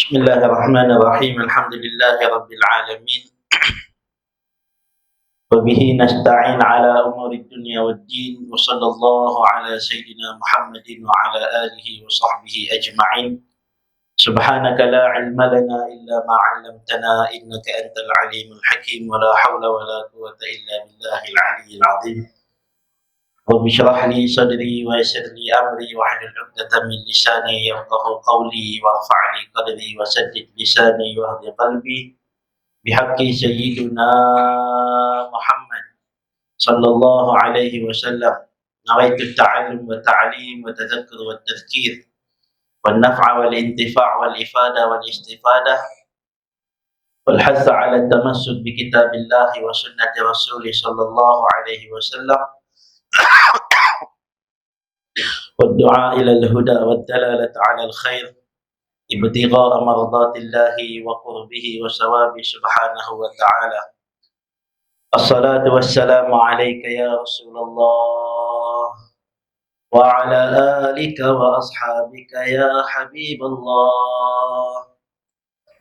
بسم الله الرحمن الرحيم الحمد لله رب العالمين وبه نستعين على أمور الدنيا والدين وصلى الله على سيدنا محمد وعلى آله وصحبه أجمعين سبحانك لا علم لنا إلا ما علمتنا إنك أنت العليم الحكيم ولا حول ولا قوة إلا بالله العلي العظيم رب اشرح لي صدري ويسر لي أمري واحلل عقدة من لساني يفقهوا قولي وارفع لي قدري وسدد لساني واهد قلبي بحق سيدنا محمد صلى الله عليه وسلم نويت التعلم والتعليم والتذكر والتذكير والنفع والانتفاع والإفادة والاستفادة والحث على التمسك بكتاب الله وسنة رسوله صلى الله عليه وسلم والدعاء إلى الهدى والدلالة على الخير ابتغاء مرضات الله وقربه وثوابه سبحانه وتعالى. الصلاة والسلام عليك يا رسول الله وعلى آلك وأصحابك يا حبيب الله.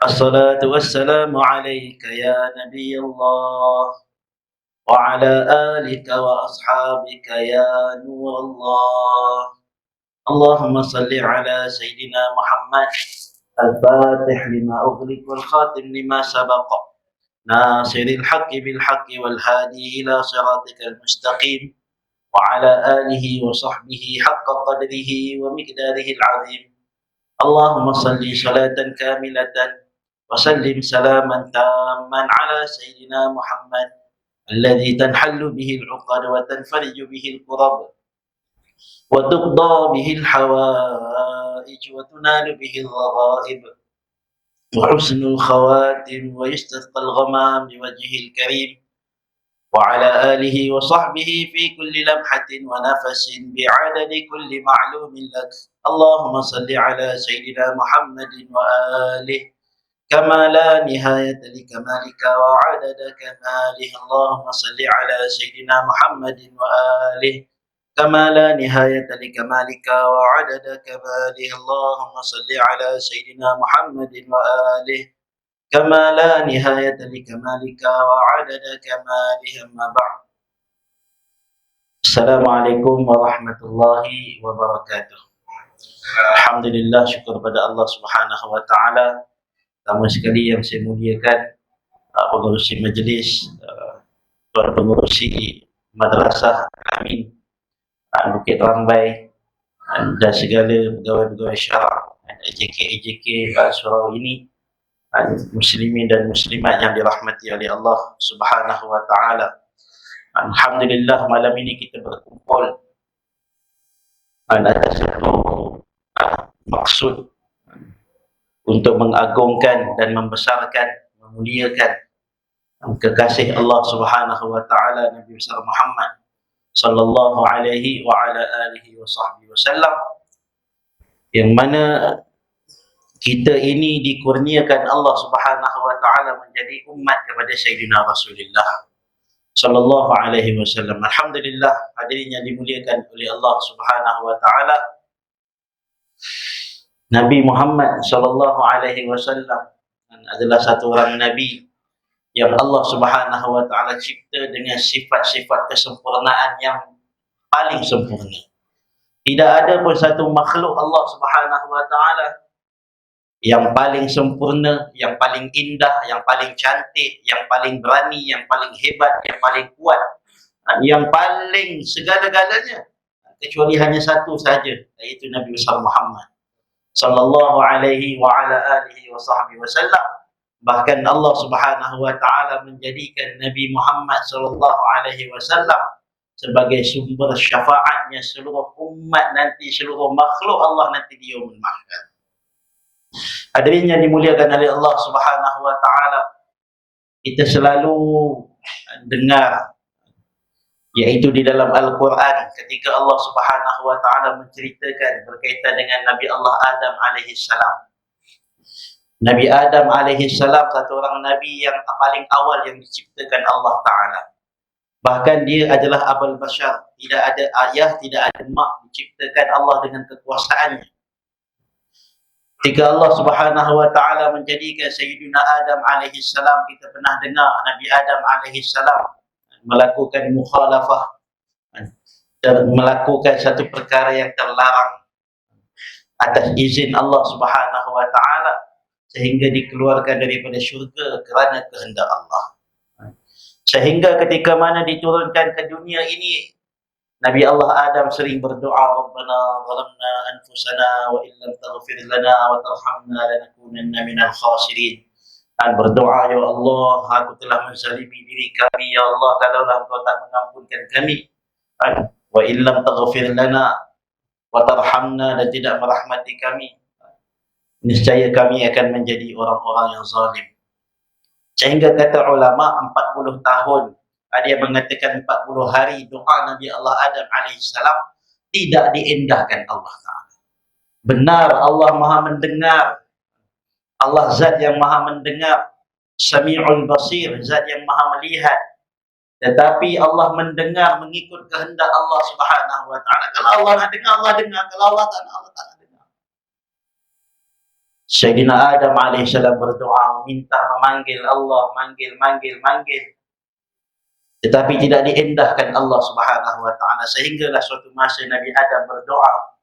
الصلاة والسلام عليك يا نبي الله وعلى آلك وأصحابك يا نور الله. اللهم صل على سيدنا محمد الفاتح لما أغلق والخاتم لما سبق ناصر الحق بالحق والهادي إلى صراطك المستقيم وعلى آله وصحبه حق قدره ومقداره العظيم. اللهم صل صلاة كاملة وسلم سلاما تاما على سيدنا محمد الذي تنحل به العقد وتنفرج به الكرب وتقضى به الحوائج وتنال به الرغائب وحسن الخواتم ويستسقى الغمام بوجهه الكريم وعلى آله وصحبه في كل لمحة ونفس بعدد كل معلوم لك. اللهم صل على سيدنا محمد وآله كما لا نهاية لكمالك وعدد كماله. اللهم صل على سيدنا محمد وآله كما لا نهاية لكمالك وعدد كماله. اللهم صل على سيدنا محمد وآله كما لا نهاية لكمالك وعدد كماله. أما بعد. Assalamualaikum warahmatullahi wabarakatuh. Alhamdulillah, syukur pada Allah Subhanahu wa taala. Pertama sekali yang saya muliakan pengurusi majlis, tuan pengurusi madrasah Amin Bukit Rambai dan segala pegawai-pegawai syarak AJK surau ini, muslimin dan muslimat yang dirahmati oleh Allah Subhanahu wa taala. Alhamdulillah, malam ini kita berkumpul atas satu maksud untuk mengagungkan dan membesarkan, memuliakan kekasih Allah Subhanahu wa taala Nabi besar Muhammad sallallahu alaihi wa ala alihi wa sahbihi wasallam, yang mana kita ini dikurniakan Allah Subhanahu wa taala menjadi umat kepada Sayyidina Rasulullah sallallahu alaihi wasallam. Alhamdulillah, hadirin yang dimuliakan oleh Allah Subhanahu wa taala, Nabi Muhammad sallallahu alaihi wasallam adalah satu orang nabi yang Allah Subhanahu wa taala cipta dengan sifat-sifat kesempurnaan yang paling sempurna. Tidak ada pun satu makhluk Allah Subhanahu wa taala yang paling sempurna, yang paling indah, yang paling cantik, yang paling berani, yang paling hebat, yang paling kuat, yang paling segala-galanya, kecuali hanya satu saja, iaitu Nabi besar Muhammad sallallahu alaihi wa ala alihi wa sahbihi wasallam. Bahkan Allah Subhanahu wa taala menjadikan Nabi Muhammad sallallahu alaihi wasallam sebagai sumber syafaatnya seluruh umat nanti, seluruh makhluk Allah nanti di yaumul mahsyar. Hadirin yang dimuliakan oleh Allah Subhanahu wa taala, kita selalu dengar, yaitu di dalam Al-Quran, ketika Allah Subhanahu wa taala menceritakan berkaitan dengan Nabi Allah Adam alaihi salam. Nabi Adam alaihi salam satu orang nabi yang paling awal yang diciptakan Allah taala. Bahkan dia adalah abul bashar, tidak ada ayah, tidak ada mak, diciptakan Allah dengan kekuasaannya. Ketika Allah Subhanahu wa taala menjadikan Sayyidina Adam alaihi salam, kita pernah dengar Nabi Adam alaihi salam melakukan mukhalafah dan melakukan satu perkara yang terlarang atas izin Allah Subhanahu wa taala, sehingga dikeluarkan daripada syurga kerana kehendak Allah. Sehingga ketika mana diturunkan ke dunia ini, Nabi Allah Adam sering berdoa, Rabbana zalamna anfusana wa illam taghfir lana wa tarhamna lanakunanna minal khasirin. Dan berdoa, ya Allah, aku telah menzalimi diri kami, ya Allah, kalaulah Engkau tak mengampunkan kami, wa illam taghfir lana wa tarhamna, dan tidak merahmati kami, niscaya kami akan menjadi orang-orang yang zalim. Sehingga kata ulama 40 tahun, ada yang mengatakan 40 hari doa Nabi Allah Adam alaihissalam tidak diindahkan Allah Ta'ala. Benar, Allah Maha mendengar, Allah Zat yang Maha mendengar, Sami'ul Basir, Zat yang Maha melihat. Tetapi Allah mendengar mengikut kehendak Allah Subhanahu wa taala. Kalau Allah nak dengar, Allah dengar. Kalau Allah tak nak, Allah tak nak dengar. Sayyidina Adam alaihissalam berdoa, minta, memanggil Allah, manggil. Tetapi tidak diindahkan Allah Subhanahu wa taala, sehinggalah suatu masa Nabi Adam berdoa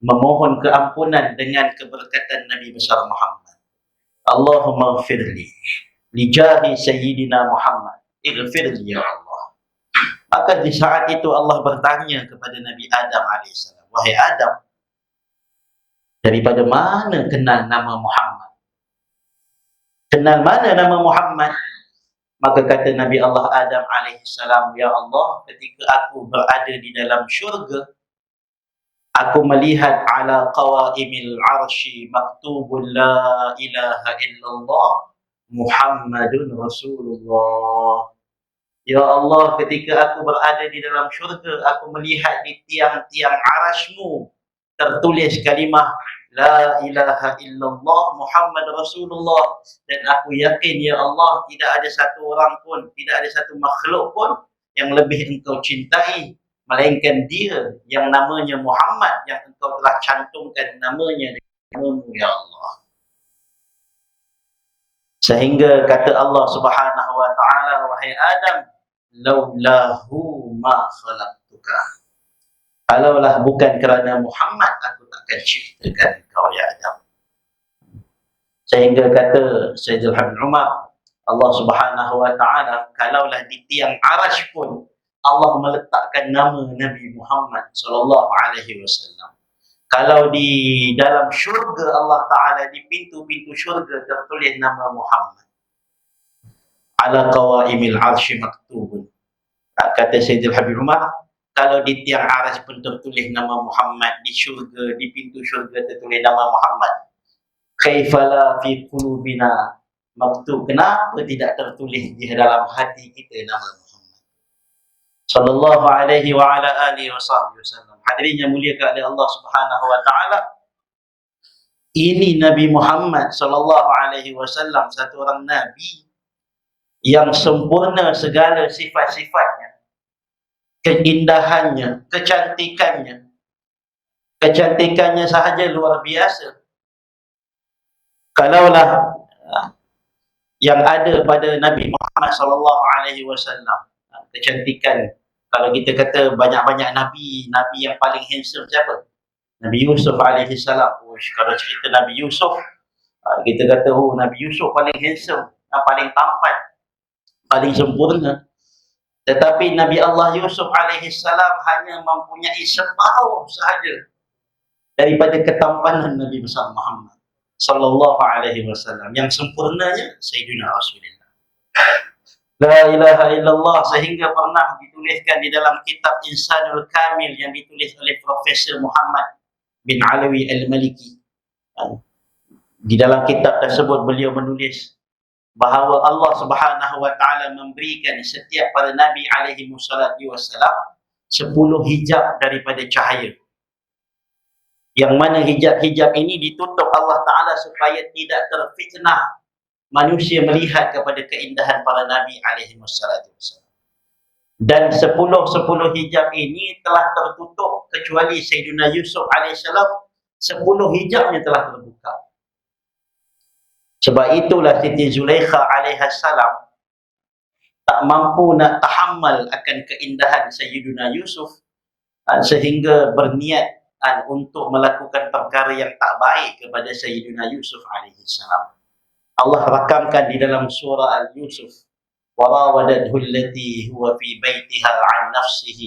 memohon keampunan dengan keberkatan Nabi besar Muhammad. Allahumma ighfirli li jahi sayyidina Muhammad, ighfirli ya Allah. Maka di saat itu Allah bertanya kepada Nabi Adam alaihissalam, wahai Adam, daripada mana kenal nama Muhammad? Kenal mana nama Muhammad? Maka kata Nabi Allah Adam alaihissalam, ya Allah, ketika aku berada di dalam syurga, aku melihat ala qawaimil arsy maktubun la ilaha illallah Muhammadun Rasulullah. Ya Allah, ketika aku berada di dalam syurga, aku melihat di tiang-tiang arasmu tertulis kalimah la ilaha illallah Muhammad Rasulullah. Dan aku yakin, ya Allah, tidak ada satu orang pun, tidak ada satu makhluk pun yang lebih Engkau cintai melainkan dia yang namanya Muhammad, yang Engkau telah cantumkan namanya namamu, ya Allah. Sehingga kata Allah Subhanahu wa taala, wahai Adam, laulahu ma khalaqtuka. Kalaulah bukan kerana Muhammad, aku takkan ciptakan kau, ya Adam. Sehingga kata Sayyidul Habib Umar, Allah Subhanahu wa taala, kalaulah di tiang arasy pun Allah meletakkan nama Nabi Muhammad sallallahu alaihi wasallam. Kalau di dalam syurga Allah Ta'ala, di pintu-pintu syurga tertulis nama Muhammad. Ala qawaimil arsy maktubun. Kata Sayyidul Habib Umar, kalau di tiang arasy pun tertulis nama Muhammad, di syurga, di pintu syurga tertulis nama Muhammad, kaifala fi qulubina maktub. Kenapa tidak tertulis di dalam hati kita nama Muhammad sallallahu alaihi wa ala alihi wasallam. Hadirin yang muliakan oleh Allah Subhanahu wa taala, ini Nabi Muhammad sallallahu alaihi wasallam, satu orang nabi yang sempurna segala sifat-sifatnya, keindahannya, kecantikannya. Kecantikannya sahaja luar biasa. Kalaulah yang ada pada Nabi Muhammad sallallahu alaihi wasallam kecantikan, kalau kita kata banyak-banyak nabi, nabi yang paling handsome siapa? Nabi Yusuf alaihi salam. Kalau cerita Nabi Yusuf, kita kata Nabi Yusuf paling handsome, paling tampan, paling sempurna. Tetapi Nabi Allah Yusuf alaihi salam hanya mempunyai separuh sahaja daripada ketampanan Nabi besar Muhammad sallallahu alaihi wasallam. Yang sempurnanya Sayyidina Rasulullah. La ilaha illallah, sehingga pernah dituliskan di dalam kitab Insanul Kamil yang ditulis oleh Profesor Muhammad bin Alawi Al-Maliki. Di dalam kitab tersebut beliau menulis bahawa Allah Subhanahu wa taala memberikan setiap para nabi alaihi wassalatu wassalam 10 hijab daripada cahaya. Yang mana hijab-hijab ini ditutup Allah Ta'ala supaya tidak terfitnah manusia melihat kepada keindahan para nabi alaihi wassalatu wassalam. Dan 10 hijab ini telah tertutup kecuali Sayyidina Yusuf alaihissalam, 10 hijabnya telah terbuka. Sebab itulah Siti Zulaikha alaihissalam tak mampu nak tahammal akan keindahan Sayyidina Yusuf, sehingga berniat untuk melakukan perkara yang tak baik kepada Sayyidina Yusuf alaihissalam. Allah rakamkan di dalam surah Al-Yusuf, وَرَاوَدَتْهُ الَّتِي هُوَ فِي بَيْتِهَا عَنْ نَفْسِهِ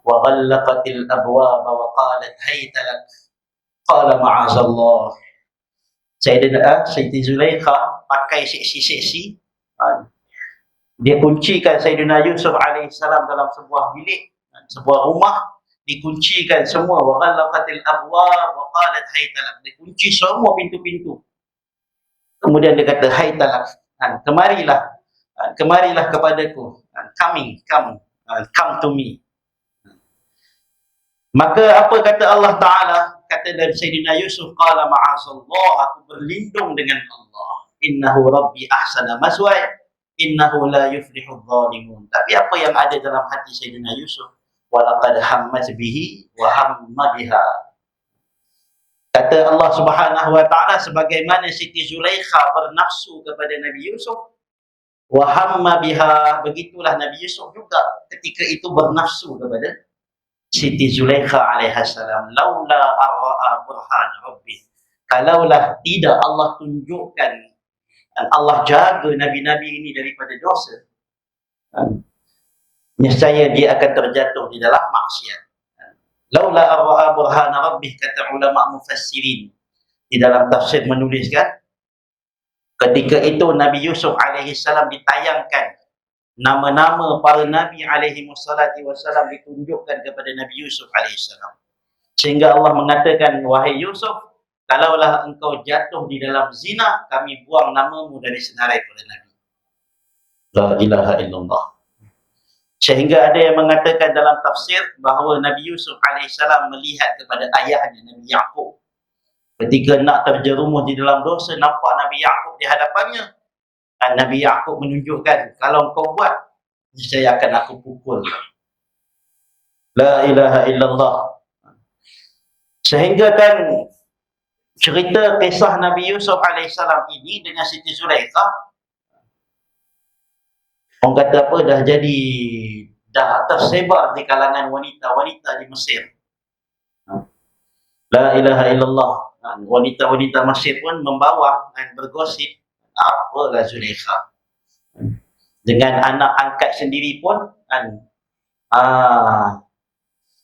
وَغَلَّقَتِ الْأَبْوَابَ وَقَالَتْ هَيْتَ لَكَ قَالَ مَعَاذَ اللَّهِ. Sayyidina Zulaikha pakai seksi-seksi, dia kuncikan Sayyidina Yusuf alaihissalam dalam sebuah bilik, sebuah rumah, dikuncikan semua. Wa ghallaqatil abwab wa qalat haytalak, dikunci semua pintu-pintu. Kemudian dia kata haytalak, kemarilah kepadaku, come to me. Maka apa kata Allah Ta'ala? Kata dari Sayyidina Yusuf, qala ma'azallah, aku berlindung dengan Allah. Innahu rabbi ahsana maswaya, innahu la yuflihudh dhalimun. Tapi apa yang ada dalam hati Sayyidina Yusuf? Walaqad hammat bihi wa hamma biha. Kata Allah Subhanahu wa Ta'ala, sebagaimana Siti Zulaikha bernafsu kepada Nabi Yusuf, wa hamma biha, begitulah Nabi Yusuf juga ketika itu bernafsu kepada Siti Zulaikha alaihissalam. Laula arra'a burhan rabbi, kalaulah tidak Allah tunjukkan dan Allah jaga Nabi-Nabi ini daripada dosa, nescaya dia akan terjatuh di dalam maksiat. Laula arra'a burhan rabbi, kata ulama mufassirin di dalam tafsir menuliskan, ketika itu Nabi Yusuf alaihissalam ditayangkan, nama-nama para Nabi alaihi wassalam ditunjukkan kepada Nabi Yusuf alaihissalam. Sehingga Allah mengatakan, wahai Yusuf, kalaulah engkau jatuh di dalam zina, kami buang namamu dari senarai para Nabi. La ilaha illallah. Sehingga ada yang mengatakan dalam tafsir bahawa Nabi Yusuf alaihissalam melihat kepada ayahnya Nabi Yaqub. Ketika nak terjerumus di dalam dosa, nampak Nabi Yaqub di hadapannya. Dan Nabi Yaqub menunjukkan, kalau kau buat, saya akan aku pukul. La ilaha illallah. Sehingga kan cerita kisah Nabi Yusuf alaihissalam ini dengan Siti Zulaikha, orang kata apa, dah tersebar di kalangan wanita-wanita di Mesir. La ilaha illallah. Wanita-wanita Mesir pun membawa dan bergosip, apalah Zulaikha dengan anak angkat sendiri pun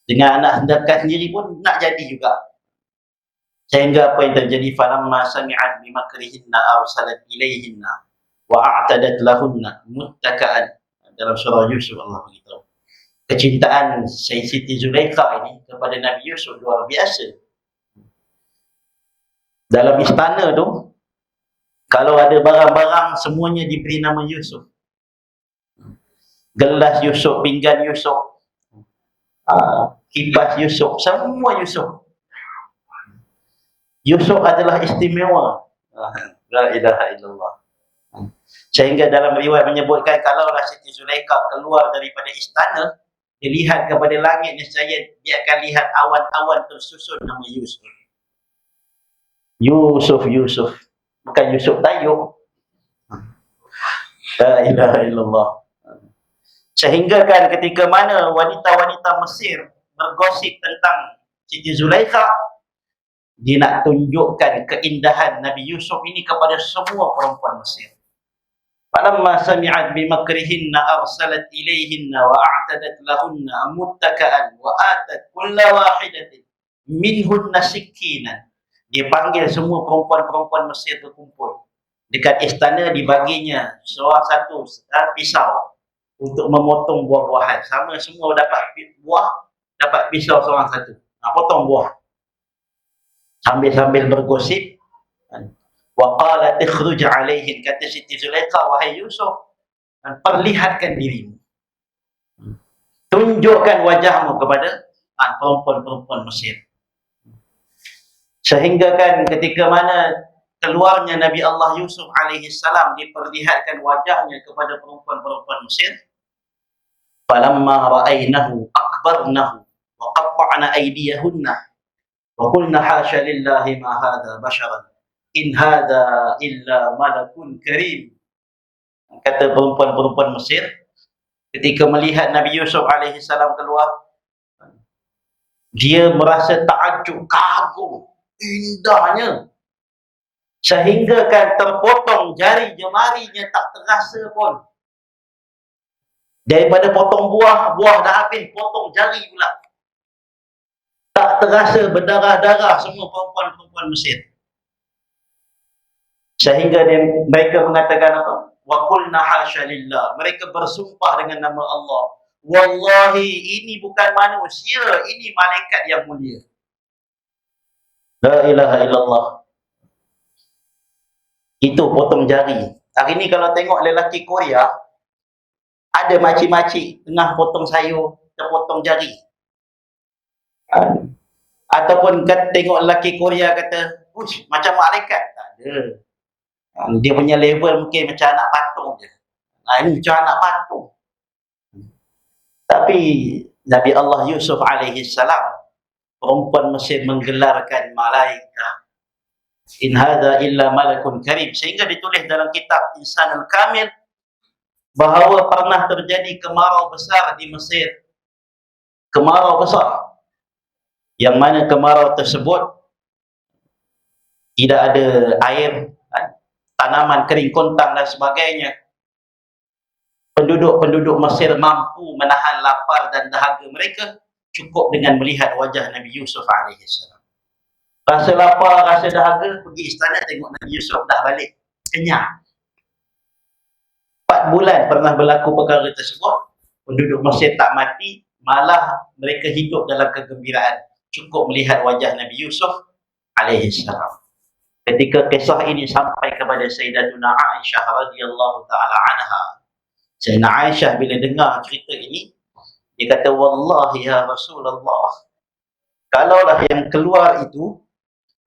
dengan anak angkat sendiri pun nak jadi juga. Sehingga apa yang terjadi, falamma sami'at bimakrihinna arsalat ilaihinna wa a'tadat lahunna muttaka'an. Dalam surah Yusuf Allah beritahu kecintaan Siti Zulaikha ini kepada Nabi Yusuf luar biasa. Dalam istana tu, kalau ada barang-barang, semuanya diberi nama Yusuf. Gelas Yusuf, pinggan Yusuf, kipas Yusuf, semua Yusuf. Yusuf adalah istimewa. La ilaha illallah. Sehingga dalam riwayat menyebutkan, kalaulah Siti Zulaikha keluar daripada istana, dia lihat kepada langit, nescaya dia akan lihat awan-awan tersusun nama Yusuf. Yusuf. Bukan Yusuf Tayyub. La ilaha illallah. Sehingga kan ketika mana wanita-wanita Mesir bergosip tentang Siti Zulaikha, dia nak tunjukkan keindahan Nabi Yusuf ini kepada semua perempuan Mesir. Falamma sami'at bimakrihinna arsalat ilaihinna wa a'tadat lahunna muttaka'an wa atat kulla wahidatin minhunna sikkinan. Dia panggil semua perempuan-perempuan Mesir berkumpul. Dekat istana dibaginya seorang satu pisau untuk memotong buah-buahan. Sama semua dapat buah, dapat pisau seorang satu. Potong buah. Sambil-sambil bergosip. Wa qalat ikhruj alaihin, kata Siti Zulaikha, wahai Yusuf, perlihatkan dirimu. Tunjukkan wajahmu kepada perempuan-perempuan Mesir. Sehingga kan ketika mana keluarnya Nabi Allah Yusuf alaihissalam, diperlihatkan wajahnya kepada perempuan-perempuan Mesir. Falamma ra'aynahu akbarnahu wa qatta'na aydiyahunna wa qulna hasya lillahi ma hadha basharan in hadza illa malakun karim. Kata perempuan-perempuan Mesir ketika melihat Nabi Yusuf alaihi salam keluar, dia merasa takjub, kagum, indahnya, sehingga kan terpotong jari jemarinya tak terasa pun. Daripada potong buah dah habis, potong jari pula. Tak terasa berdarah-darah semua perempuan-perempuan Mesir. Sehingga mereka mengatakan apa? Wa qulna hasya lillah. Mereka bersumpah dengan nama Allah. Wallahi, ini bukan manusia, ini malaikat yang mulia. La ilaha illallah. Itu potong jari. Hari ni kalau tengok lelaki Korea, ada makcik-makcik tengah potong sayur, terpotong jari. Ataupun tengok lelaki Korea kata, "Ush, macam malaikat." Tak ada. Dia punya level mungkin macam anak patung je. Ini macam anak patung. Tapi Nabi Allah Yusuf alaihi salam, perempuan Mesir menggelarkan malaikat. In hadza illa malakun karim. Sehingga ditulis dalam kitab Insanul Kamil bahawa pernah terjadi kemarau besar di Mesir. Kemarau besar. Yang mana kemarau tersebut tidak ada air, tanaman kering kontang dan sebagainya. Penduduk-penduduk Mesir mampu menahan lapar dan dahaga mereka cukup dengan melihat wajah Nabi Yusuf alaihi salam. Rasa lapar, rasa dahaga, pergi istana tengok Nabi Yusuf dah balik, kenyang. 4 bulan pernah berlaku perkara tersebut. Penduduk Mesir tak mati, malah mereka hidup dalam kegembiraan. Cukup melihat wajah Nabi Yusuf alaihi salam. Ketika kisah ini sampai kepada Sayyidatuna Aisyah radhiyallahu taala anha, Sayyidatuna Aisyah bila dengar cerita ini, dia kata, "Wallahi ya Rasulullah, kalaulah yang keluar itu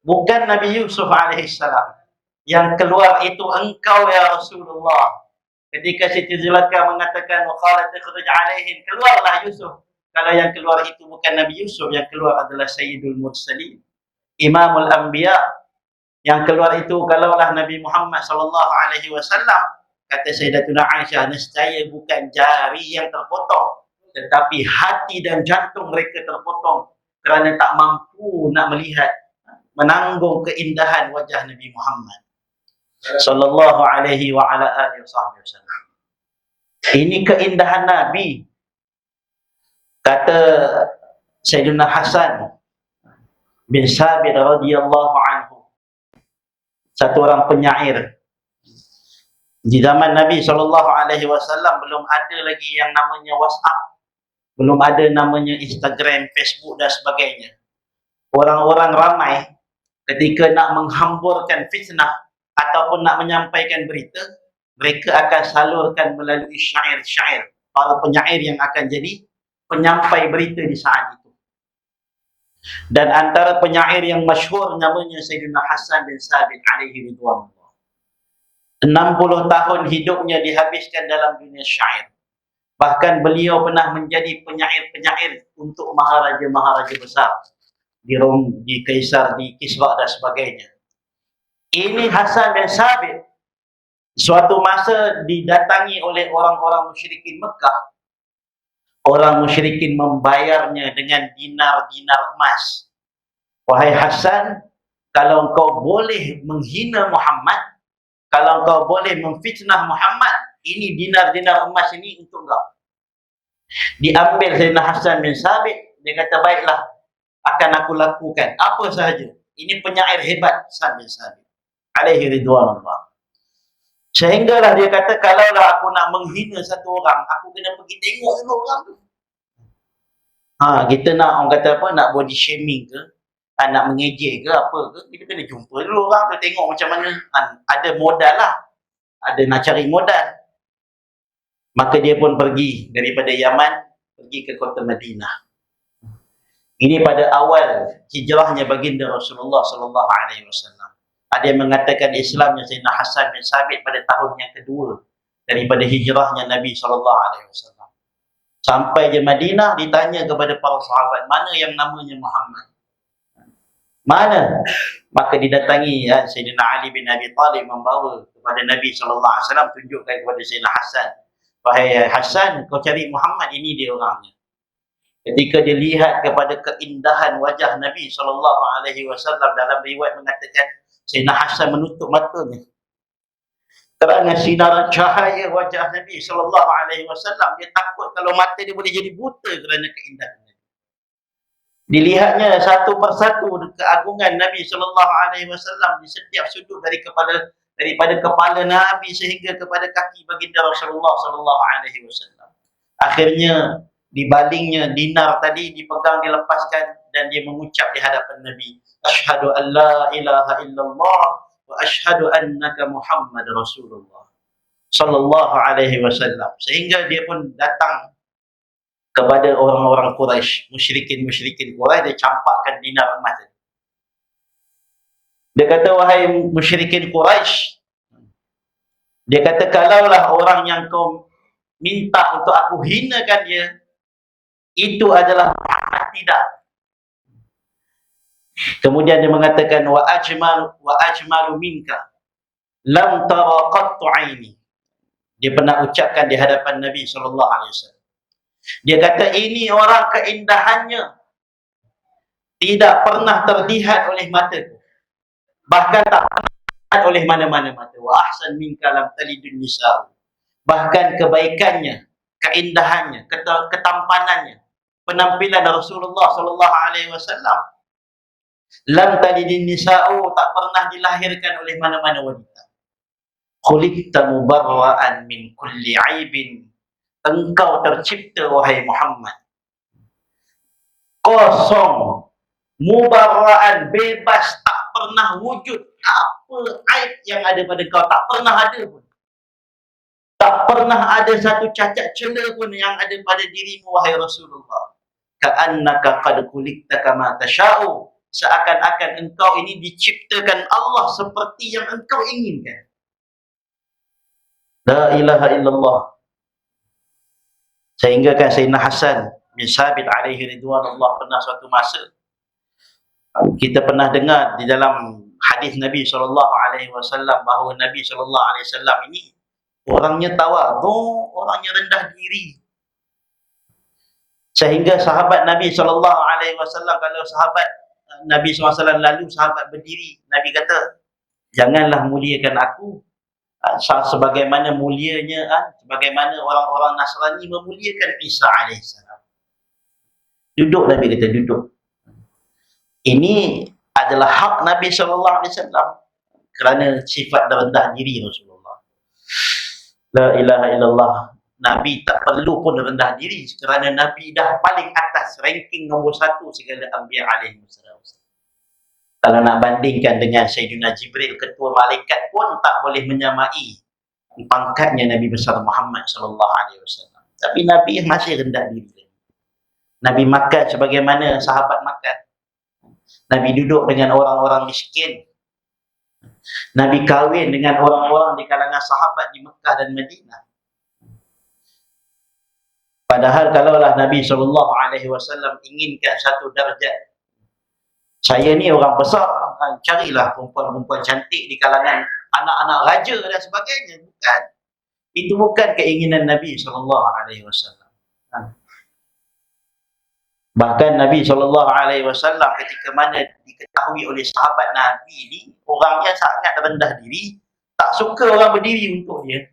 bukan Nabi Yusuf alaihi salam, yang keluar itu engkau ya Rasulullah." Ketika Siti Zulaikha mengatakan, "Wa qalat ikhruj alaihim," keluarlah Yusuf. Kalau yang keluar itu bukan Nabi Yusuf, yang keluar adalah Sayyidul Mursalin, Imamul Anbiya. Yang keluar itu kalaulah Nabi Muhammad sallallahu alaihi wasallam, kata Sayyidatuna Aisyah, nescaya bukan jari yang terpotong, tetapi hati dan jantung mereka terpotong kerana tak mampu nak melihat, menanggung keindahan wajah Nabi Muhammad sallallahu alaihi wa ala alihi wasallam. Ini keindahan Nabi. Kata Sayyidina Hasan bin Sabit radhiyallahu anhu, satu orang penyair. Di zaman Nabi SAW belum ada lagi yang namanya WhatsApp, belum ada namanya Instagram, Facebook dan sebagainya. Orang-orang ramai ketika nak menghamburkan fitnah ataupun nak menyampaikan berita, mereka akan salurkan melalui syair-syair. Para penyair yang akan jadi penyampai berita di saat itu. Dan antara penyair yang masyhur namanya Sayyidina Hasan bin Sabit alaihi ridwanullah. 60 tahun hidupnya dihabiskan dalam dunia syair. Bahkan beliau pernah menjadi penyair-penyair untuk maharaja-maharaja besar di Rom, di Kaisar, di Kisra dan sebagainya. Ini Hasan bin Sabit suatu masa didatangi oleh orang-orang musyrikin Mekah. Orang musyrikin membayarnya dengan dinar-dinar emas. Wahai Hasan, kalau engkau boleh menghina Muhammad, kalau engkau boleh memfitnah Muhammad, ini dinar-dinar emas ini untuk engkau. Diambil Sayyidina Hasan bin Sabit, dia kata, baiklah, akan aku lakukan apa sahaja. Ini penyair hebat Hasan bin Sabit alaihi ridwanullah. Sehinggalah dia kata, kalaulah aku nak menghina satu orang, aku kena pergi tengok dulu orang tu. Kita nak, orang kata apa, nak body shaming ke, nak mengejek ke apa ke, kita kena jumpa dulu orang tu, tengok macam mana. Ada modal lah, ada nak cari modal. Maka dia pun pergi daripada Yaman, pergi ke kota Madinah. Ini pada awal hijrahnya baginda Rasulullah sallallahu alaihi wasallam. Ada yang mengatakan Islamnya Sayyidina Hasan bin Sabit pada tahun yang kedua daripada hijrahnya Nabi sallallahu alaihi wasallam. Sampai di Madinah, ditanya kepada para sahabat, mana yang namanya Muhammad? Mana? Maka didatangi Sayyidina Ali bin Abi Talib membawa kepada Nabi SAW, tunjukkan kepada Sayyidina Hasan. Wahai Hasan, kau cari Muhammad, ini dia orangnya. Ketika dia lihat kepada keindahan wajah Nabi SAW, dalam riwayat mengatakan Sayyidina Hasan menutup matanya. Kerana sinaran cahaya wajah Nabi SAW, dia takut kalau mata dia boleh jadi buta kerana keindahan. Dilihatnya satu persatu keagungan Nabi SAW di setiap sudut daripada kepala Nabi sehingga kepada kaki baginda Rasulullah SAW. Akhirnya dibalingnya dinar tadi, dipegang, dilepaskan, dan dia mengucap di hadapan Nabi, asyhadu an la ilaha illallah wa asyhadu annaka Muhammad Rasulullah sallallahu alaihi wasallam. Sehingga dia pun datang kepada orang-orang Quraisy, musyrikin Quraisy, dia campakkan dinar emas tadi. Dia kata, wahai musyrikin Quraisy, dia kata, kalaulah orang yang kau minta untuk aku hinakan dia itu adalah Muhammad, tidak. Kemudian dia mengatakan, wa ajmalu minka lam tara qattu aini. Dia pernah ucapkan di hadapan Nabi SAW. Dia kata, ini orang keindahannya tidak pernah terlihat oleh mataku, bahkan tak pernah terlihat oleh mana-mana mata. Wa ahsan minka lam talidun nisa'u. Bahkan kebaikannya, keindahannya, ketampanannya, penampilan Rasulullah SAW, lam talidun nisa'u, tak pernah dilahirkan oleh mana-mana wanita. Khuliqta mubarra'an min kulli aibin. Engkau tercipta, wahai Muhammad, kosong, mubarra'an, bebas, tak pernah wujud apa aib yang ada pada kau, tak pernah ada pun. Tak pernah ada satu cacat celah pun yang ada pada dirimu, wahai Rasulullah. Ka'annaka qad khuliqta kama tasha'u. Seakan-akan engkau ini diciptakan Allah seperti yang engkau inginkan. La ilaha illallah. Sehingga kan Sayyidina Hasan bin Sabit alaihi ridwanullah pernah suatu masa, kita pernah dengar di dalam hadis Nabi SAW bahawa Nabi SAW ini orangnya tawadhu, orangnya rendah diri. Sehingga sahabat Nabi SAW, kalau sahabat Nabi SAW lalu sahabat berdiri, Nabi kata, janganlah muliakan aku sebagaimana sebagaimana orang-orang Nasrani memuliakan Isa alaihissalam. Duduk, Nabi kata, duduk. Ini adalah hak Nabi SAW kerana sifat rendah diri Rasulullah. La ilaha illallah. Nabi tak perlu pun rendah diri kerana Nabi dah paling atas, ranking nombor 1 segala anbiya alaihi wasallam. Kalau nak bandingkan dengan Sayyidina Jibril, ketua malaikat pun tak boleh menyamai pangkatnya Nabi besar Muhammad SAW. Tapi Nabi masih rendah diri. Nabi makan sebagaimana sahabat makan. Nabi duduk dengan orang-orang miskin. Nabi kahwin dengan orang-orang di kalangan sahabat di Mekah dan Madinah. Padahal kalaulah Nabi SAW inginkan satu darjat, saya ni orang besar, carilah perempuan-perempuan cantik di kalangan anak-anak raja dan sebagainya. Bukan. Itu bukan keinginan Nabi SAW. Bahkan Nabi SAW ketika mana diketahui oleh sahabat Nabi ni orangnya sangat rendah diri, tak suka orang berdiri untuk dia,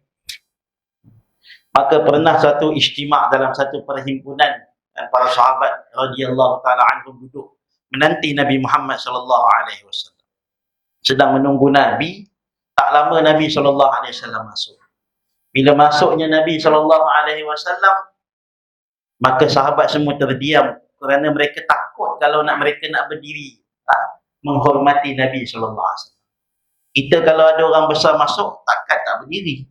maka pernah satu ijtima' dalam satu perhimpunan para sahabat radhiyallahu taala anhum duduk menanti Nabi Muhammad SAW. Sedang menunggu Nabi. Tak lama Nabi SAW masuk. Bila masuknya Nabi SAW, maka sahabat semua terdiam kerana mereka takut kalau mereka nak berdiri menghormati Nabi SAW. Kita kalau ada orang besar masuk, takkan tak berdiri.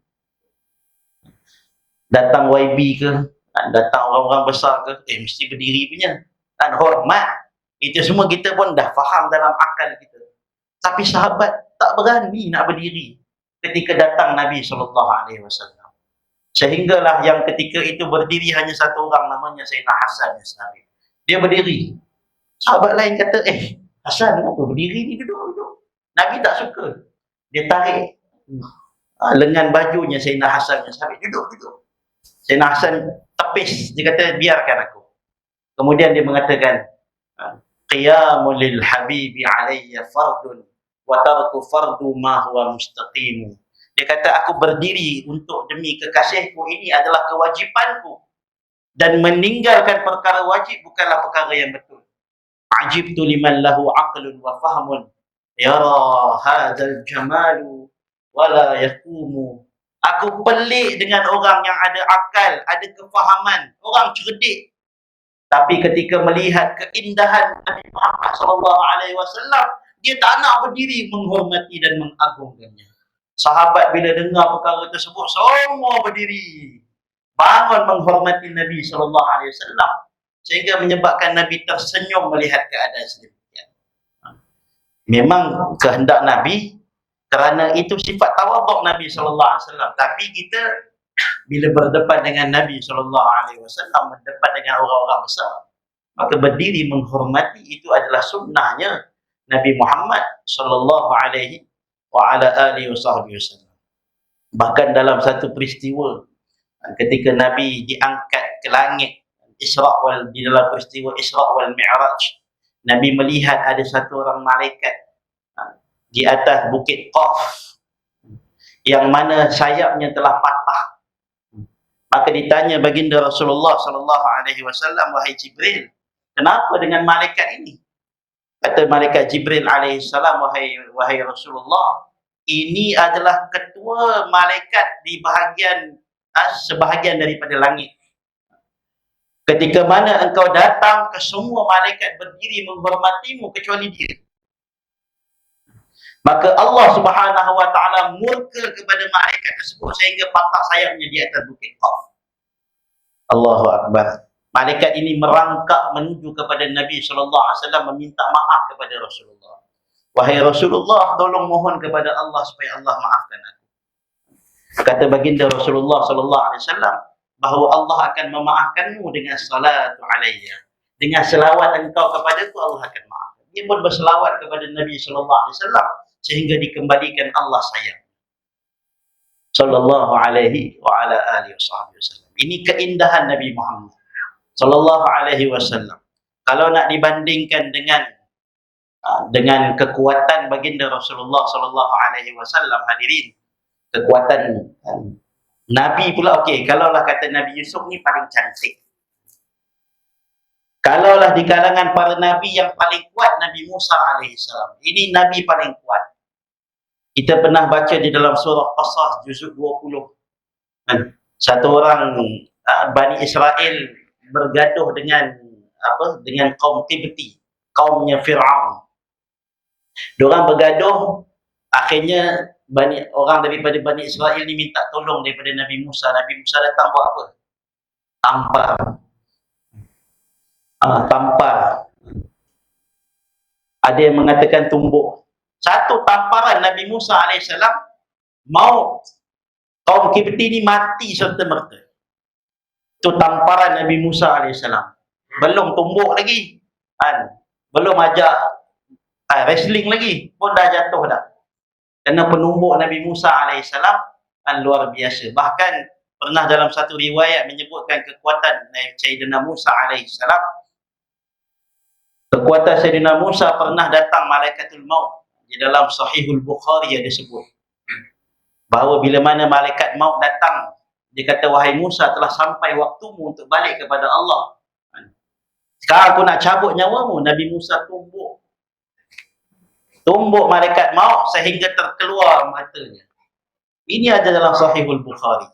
Datang YB ke, datang orang-orang besar ke, mesti berdiri punya. Dan hormat. Itu semua kita pun dah faham dalam akal kita. Tapi sahabat tak berani nak berdiri ketika datang Nabi SAW. Sehinggalah yang ketika itu berdiri hanya satu orang, namanya Sayyidina Hasan bin Sabit. Dia berdiri. Sahabat lain kata, Hasan apa berdiri ni, duduk. Nabi tak suka. Dia tarik lengan bajunya Sayyidina Hasan yang sampai duduk. Sayyidina Hasan tepis, dia kata biarkan aku. Kemudian dia mengatakan, qiyamul lil habibi alayya fardun wa tarku fardu ma huwa mustaqim. Dia kata aku berdiri untuk demi kekasihku, ini adalah kewajipanku, dan meninggalkan perkara wajib bukanlah perkara yang betul. Ajibtu liman lahu aqlun wa fahmun yara hadzal jamalu wala yaqumu. Aku pelik dengan orang yang ada akal, ada kefahaman, orang cerdik, tapi ketika melihat keindahan Nabi Muhammad SAW, dia tak nak berdiri menghormati dan mengagungkannya. Sahabat bila dengar perkara tersebut, semua berdiri, bangun menghormati Nabi SAW, sehingga menyebabkan Nabi tersenyum melihat keadaan sedemikian. Memang kehendak Nabi, kerana itu sifat tawaduk Nabi SAW. Tapi kita bila berdepan dengan Nabi SAW, berdepan dengan orang-orang besar, maka berdiri menghormati itu adalah sunnahnya Nabi Muhammad SAW. Bahkan dalam satu peristiwa, ketika Nabi diangkat ke langit, di dalam peristiwa Isra' wal Mi'raj, Nabi melihat ada satu orang malaikat di atas bukit Qaf, yang mana sayapnya telah patah. Maka ditanya baginda Rasulullah SAW, wahai Jibril, kenapa dengan malaikat ini? Kata malaikat Jibril alaihissalam, wahai Rasulullah, ini adalah ketua malaikat di sebahagian daripada langit. Ketika mana engkau datang, ke semua malaikat berdiri menghormatimu kecuali dia. Maka Allah Subhanahu wa taala murka kepada malaikat tersebut sehingga patah sayapnya di atas bukit Qaf. Allahu akbar. Malaikat ini merangkak menuju kepada Nabi sallallahu alaihi wasallam meminta maaf kepada Rasulullah. Wahai Rasulullah, tolong mohon kepada Allah supaya Allah maafkan aku. Kata baginda Rasulullah sallallahu alaihi wasallam bahawa Allah akan memaafkanmu dengan salatu alayya. Dengan selawat engkau kepadaku, Allah akan maafkan. Dia pun berselawat kepada Nabi sallallahu alaihi wasallam sehingga dikembalikan Allah sayang. Sallallahu alaihi wa ala alihi wasallam. Ini keindahan Nabi Muhammad sallallahu alaihi wasallam. Kalau nak dibandingkan dengan kekuatan baginda Rasulullah sallallahu alaihi wasallam, hadirin, kekuatan Nabi pula, okey, kalaulah kata Nabi Yusuf ni paling cantik. Kalaulah di kalangan para nabi yang paling kuat Nabi Musa alaihissalam. Ini nabi paling kuat. Kita pernah baca di dalam surah Qasas juzuk 20. Satu orang Bani Israel bergaduh dengan kaum Qibti, kaumnya Fir'aun. Diorang bergaduh, akhirnya orang daripada Bani Israel ni minta tolong daripada Nabi Musa. Nabi Musa datang buat apa? Tampar. Ada yang mengatakan tumbuk. Satu tamparan Nabi Musa AS, maut. Kaum Qibti ni mati serta-merta. Itu tamparan Nabi Musa AS. Belum tumbuk lagi, belum ajak wrestling lagi, pun dah jatuh dah. Kerana penumbuk Nabi Musa AS luar biasa. Bahkan pernah dalam satu riwayat menyebutkan kekuatan Sayyidina Musa AS. Kekuatan Sayyidina Musa pernah datang Malaikatul Maut. Di dalam Sahihul Bukhari ada sebut bahawa bila mana malaikat maut datang, dia kata, wahai Musa, telah sampai waktumu untuk balik kepada Allah. Sekarang aku nak cabut nyawamu. Nabi Musa tumbuk malaikat maut sehingga terkeluar matanya. Ini ada dalam Sahihul Bukhari.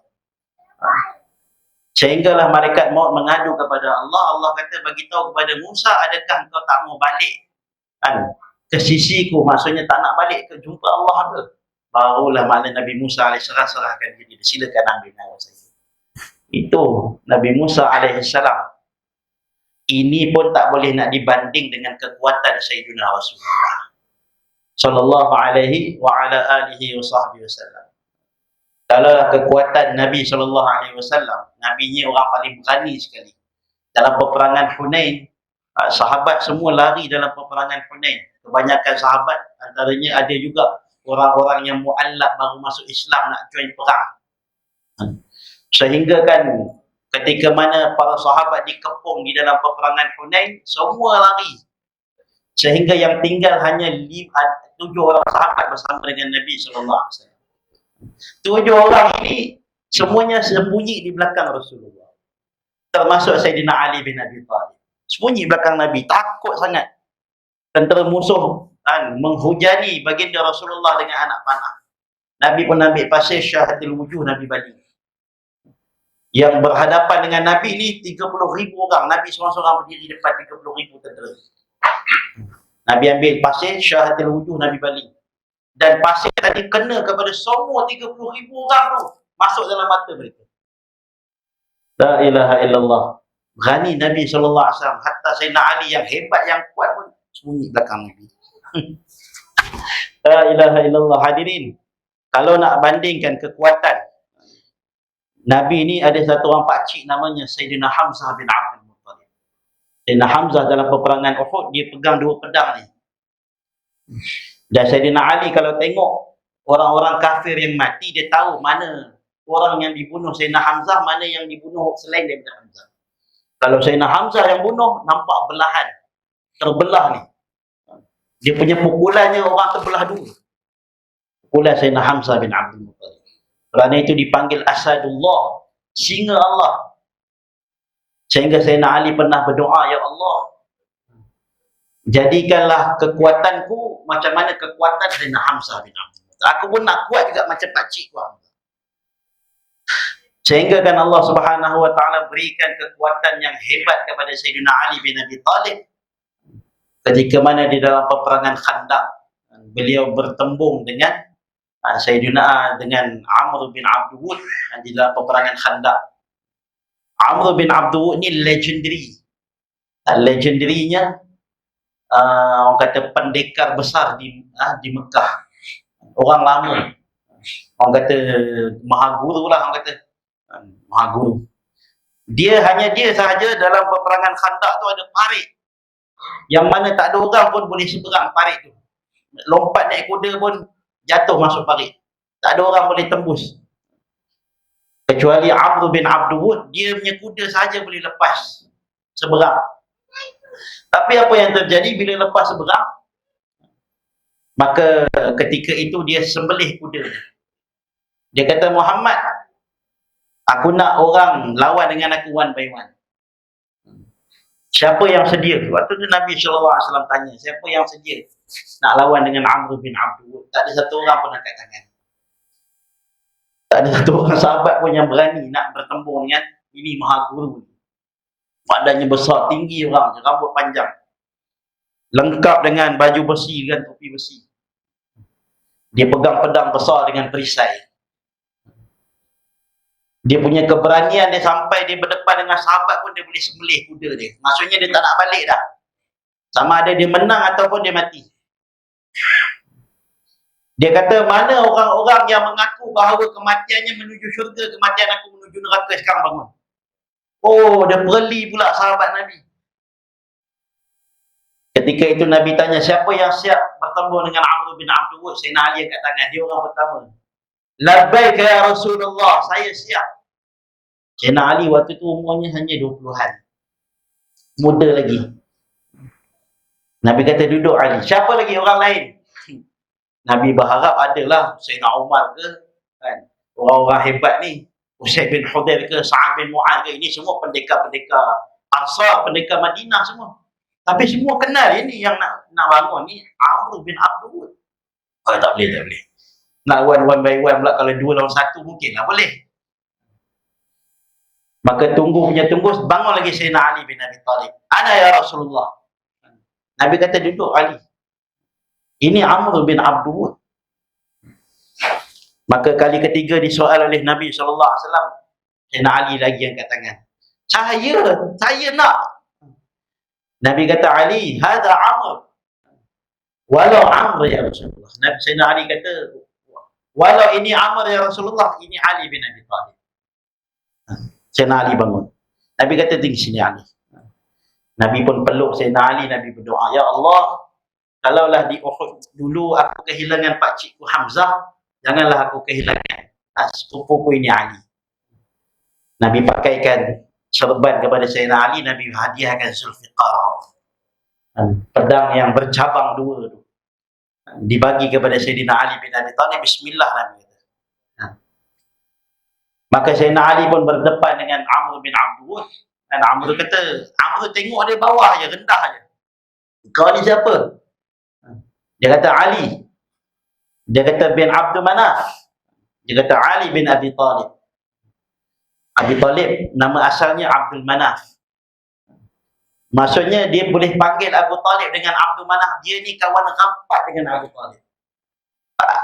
Sehinggalah malaikat maut mengadu kepada Allah. Allah kata, bagitahu kepada Musa, adakah engkau tak mau balik ke sisiku, maksudnya tak nak balik ke jumpa Allah ke? Barulah makna Nabi Musa AS serahkan diri. Silakan ambil nyawa saya. Itu Nabi Musa AS. Ini pun tak boleh nak dibanding dengan kekuatan Sayyidina Rasulullah sallallahu alaihi wa ala alihi wasallam. Kalau kekuatan Nabi sallallahu alaihi wasallam, Nabi ni orang paling berani sekali. Dalam peperangan Hunain, sahabat semua lari dalam peperangan Hunain. kebanyakan sahabat, antaranya ada juga orang-orang yang mu'allab baru masuk Islam nak join perang. Sehingga kan ketika mana para sahabat dikepung di dalam peperangan Hunain, semua lari. Sehingga yang tinggal hanya 7 orang sahabat bersama dengan Nabi SAW. 7 orang ini semuanya sembunyi di belakang Rasulullah. Termasuk Sayyidina Ali bin Abi Thalib. Sembunyi belakang Nabi, takut sangat. Tentera musuh menghujani baginda Rasulullah dengan anak panah. Nabi pun ambil pasir syahatil wujuh, Nabi balik. Yang berhadapan dengan Nabi ni 30,000 orang. Nabi seorang-seorang berdiri depan 30,000 tentera. Nabi ambil pasir syahatil wujuh, Nabi balik. Dan pasir tadi kena kepada semua 30,000 orang tu, masuk dalam mata mereka. La ilaha illallah. Berani Nabi SAW. Hatta Sayyidina Ali yang hebat, yang kuat pun sembunyi belakang Nabi. La ilaha illallah. Hadirin, kalau nak bandingkan kekuatan Nabi ni, ada satu orang pakcik namanya Sayyidina Hamzah bin Abdul Muttalib. Sayyidina Hamzah dalam peperangan Uhud, dia pegang 2 pedang ni. Dan Sayyidina Ali kalau tengok orang-orang kafir yang mati, dia tahu mana orang yang dibunuh Sayyidina Hamzah, mana yang dibunuh selain daripada Hamzah. Kalau Sayyidina Hamzah yang bunuh, nampak belahan, terbelah ni. Dia punya pukulannya orang terbelah 2. Pukulan Sayyidina Hamzah bin Abdul Muttalib. Kerana itu dipanggil Asadullah, singa Allah. Sehingga Sayyidina Ali pernah berdoa, Ya Allah, jadikanlah kekuatanku macam mana kekuatan Sayyidina Hamzah bin Abdul Muttalib. Aku pun nak kuat juga macam pakcik ku. Sehingga kan Allah Subhanahu wa taala berikan kekuatan yang hebat kepada Sayyidina Ali bin Abi Thalib. Ketika mana di dalam peperangan Khandaq, beliau bertembung dengan Sayyidina dengan Amr bin Abdul Wud di dalam peperangan Khandaq. Amr bin Abdul Wud ni legendary. Legendary-nya orang kata pendekar besar di Mekah. Orang lama. Orang kata mahaguru lah, orang kata mahaguru. Hanya dia sahaja dalam peperangan Khandaq tu ada parit yang mana tak ada orang pun boleh seberang parit tu. Lompat naik kuda pun jatuh masuk parit. Tak ada orang boleh tembus. Kecuali Amr bin Abdul Wud, dia punya kuda sahaja boleh lepas seberang. Tapi apa yang terjadi bila lepas seberang? Maka ketika itu dia sembelih kuda. Dia kata, Muhammad, aku nak orang lawan dengan aku one by one. Siapa yang sedia? Waktu tu Nabi SAW tanya, siapa yang sedia nak lawan dengan Amr bin Abdul Wud? Tak ada satu orang pun angkat tangan. Tak ada satu orang sahabat pun yang berani nak bertembung dengan ini mahaguru. Badannya besar, tinggi orang, rambut panjang. Lengkap dengan baju besi dan topi besi. Dia pegang pedang besar dengan perisai. Dia punya keberanian dia sampai dia berdepan dengan sahabat pun dia boleh sembelih kuda dia. Maksudnya dia tak nak balik dah. Sama ada dia menang ataupun dia mati. Dia kata, mana orang-orang yang mengaku bahawa kematiannya menuju syurga, kematian aku menuju neraka, sekarang bangun. Oh, dia perli pula sahabat Nabi. Ketika itu Nabi tanya, siapa yang siap bertemu dengan Amr bin Abdul Wud? Sayyidina Ali angkat tangan, dia orang pertama. Labbaik ya Rasulullah, saya siap. Sayyidina Ali waktu itu umurnya hanya 20-an. Muda lagi. Nabi kata, duduk Ali. Siapa lagi orang lain? Nabi berharap adalah Sayyidina Umar ke, kan? Orang-orang hebat ni. Usaid bin Hudair ke, Sa'ad bin Mu'ad ke, ini semua pendekar-pendekar Ansar, pendekar Madinah semua. Tapi semua kenal ini yang nak bangun ni Amr bin Abdul Wud. Oh, tak boleh. Nak one by one pula, kalau 2 lawan 1 mungkin lah boleh. Maka tunggu, bangun lagi Sayyidina Ali bin Abi Thalib. Ana ya Rasulullah. Nabi kata, duduk Ali. Ini Amr bin Abdul Wud. Maka kali ketiga disoal oleh Nabi SAW, Sayyidina Ali lagi angkat tangan. Saya nak. Nabi kata, Ali, hadha Amr. Walau Amr ya Rasulullah. Sayyidina Ali kata, walau ini Amr ya Rasulullah, ini Ali bin Abi Thalib. Sayyidina Ali bangun. Nabi kata, tinggi sini Ali. Nabi pun peluk Sayyidina Ali, Nabi berdoa, Ya Allah, Kalaulah di Uhud dulu aku kehilangan pakcikku Hamzah, janganlah aku kehilangan sepupuku ini Ali. Nabi pakaikan serban kepada Sayyidina Ali, Nabi hadiahkan Zulfiqar, pedang yang bercabang dua tu, dibagi kepada Sayyidina Ali bin Abi Thalib. Bismillah, Nabi kata. Maka Sayyidina Ali pun berdepan dengan Amr bin Abdul, dan Amr kata, Amr tengok dia bawah je, rendah je. Kau ni siapa? Dia kata Ali. Dia kata bin Abdul Manaf. Dia kata Ali bin Abi Thalib. Abi Talib nama asalnya Abdul Manaf. Maksudnya dia boleh panggil Abu Talib dengan Abdul Manaf. Dia ni kawan rapat dengan Abu Talib,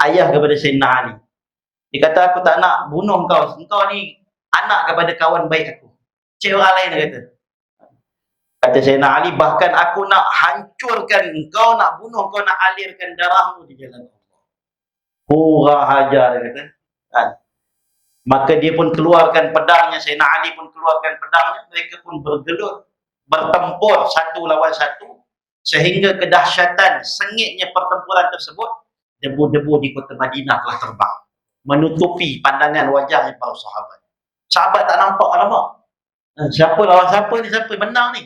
ayah kepada Sayyidina Ali. Dia kata, aku tak nak bunuh kau. Engkau ni anak kepada kawan baik aku. Cik orang lain dia kata. Kata Sayyidina Ali, bahkan aku nak hancurkan engkau, nak bunuh kau, nak alirkan darahmu di jalan Allah. Kurang hajar dia kata. Maka dia pun keluarkan pedangnya, Sayyidina Ali pun keluarkan pedangnya. Mereka pun bergelut, bertempur satu lawan satu, sehingga kedahsyatan, sengitnya pertempuran tersebut, debu-debu di kota Madinah telah terbang, menutupi pandangan wajahnya para sahabat. Sahabat tak nampak, siapa lawan siapa ni, siapa menang ni.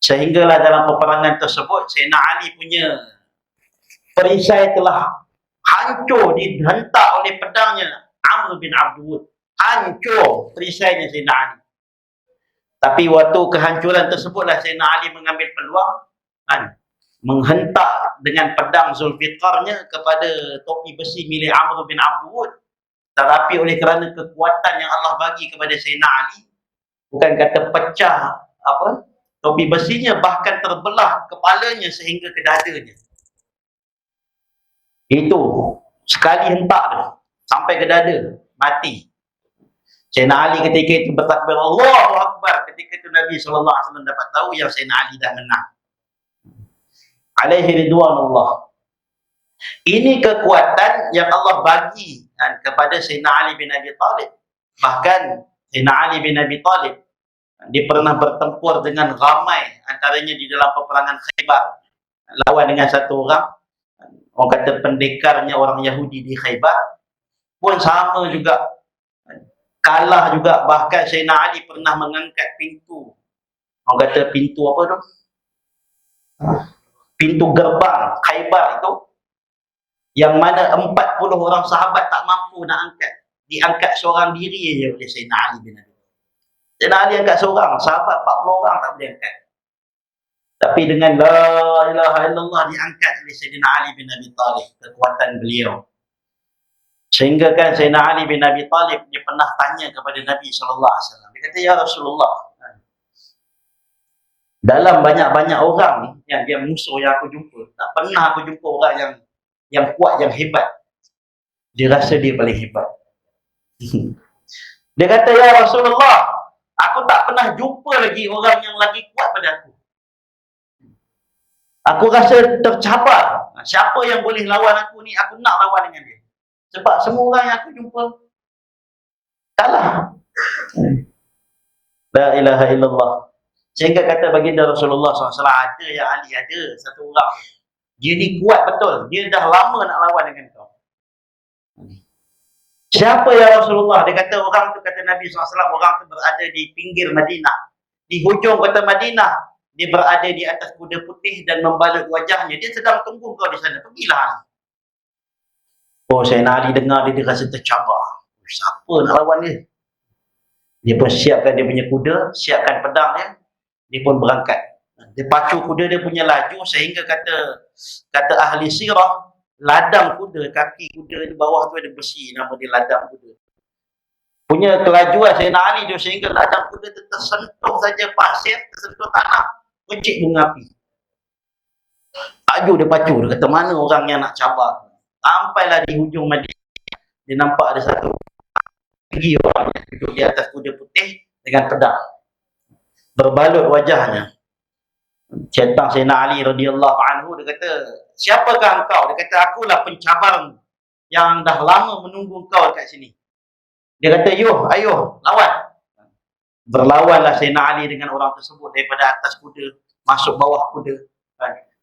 Sehinggalah dalam peperangan tersebut, Sayyidina Ali punya perisai telah hancur, dihentak oleh pedangnya Amr bin Abdul. Hancur perisainya Sayyidina Ali. Tapi waktu kehancuran tersebutlah Sayyidina Ali mengambil peluang, menghentak dengan pedang Zulfiqarnya kepada topi besi milik Amr bin Abdul. Tetapi oleh kerana kekuatan yang Allah bagi kepada Sayyidina Ali, bukan kata pecah topi besinya, bahkan terbelah kepalanya sehingga ke dadanya. Itu sekali hentak tu sampai ke dada, mati. Sayyidina Ali ketika itu bertakbir Allahu Akbar. Ketika itu Nabi SAW dapat tahu yang Sayyidina Ali dah menang. Alaihi ridwanullah. Ini kekuatan yang Allah bagi kepada Sayyidina Ali bin Abi Thalib. Bahkan Sayyidina Ali bin Abi Thalib, dia pernah bertempur dengan ramai, antaranya di dalam peperangan Khaybar, lawan dengan satu orang kata pendekarnya orang Yahudi di Khaybar, pun sama juga, kalah juga. Bahkan Sayyidina Ali pernah mengangkat pintu, orang kata pintu apa tu, pintu gerbang Khaybar itu, yang mana 40 orang sahabat tak mampu nak angkat, diangkat seorang diri je oleh Sayyidina Ali bin Abi Thalib. Sayyidina Ali angkat seorang, sahabat 40 orang tak boleh angkat. Tapi dengan la ilaha illallah diangkat oleh Sayyidina Ali bin Abi Thalib, kekuatan beliau. Sehingga kan Sayyidina Ali bin Abi Thalib, dia pernah tanya kepada Nabi SAW. Dia kata, ya Rasulullah, dalam banyak-banyak orang ni, yang dia musuh yang aku jumpa, tak pernah aku jumpa orang yang kuat, yang hebat. Dia rasa dia paling hebat. Dia kata, ya Rasulullah, aku tak pernah jumpa lagi orang yang lagi kuat pada aku. Aku rasa tercabar. Siapa yang boleh lawan aku ni, aku nak lawan dengan dia. Sebab semua orang yang aku jumpa kalah. La ilaha illallah. Sehingga kata baginda Rasulullah SAW, ada ya Ali, ada satu orang, dia ni kuat betul, dia dah lama nak lawan dengan kau. Siapa ya Rasulullah? Dia kata orang tu, kata Nabi SAW, orang tu berada di pinggir Madinah, di hujung kota Madinah. Dia berada di atas kuda putih dan membalut wajahnya. Dia sedang tunggu kau di sana. Pergilah. Oh, Sayyidina Ali dengar dia rasa tercabar. Siapa nak lawan dia? Dia pun siapkan dia punya kuda, siapkan pedang dia. Dia pun berangkat. Dia pacu kuda dia punya laju, sehingga kata ahli sirah, ladang kuda, kaki kuda di bawah tu ada besi, nama dia ladang kuda. Punya kelajuan Sayyidina Ali tu, sehingga ladang kuda tu tersentuh saja pasir, tersentuh tanah, pecik bunga api. Aju dia pacu, dia kata mana orang yang nak cabar. Sampailah di hujung Madinah, dia nampak ada satu pergi orang yang duduk di atas kuda putih dengan pedang, berbalut wajahnya. Centang Sayyidina Ali radhiyallahu anhu, dia kata, siapakah engkau? Dia kata, akulah pencabarmu yang dah lama menunggu kau kat sini. Dia kata, ayo, lawan. Berlawanlah Sayyidina Ali dengan orang tersebut daripada atas kuda, masuk bawah kuda,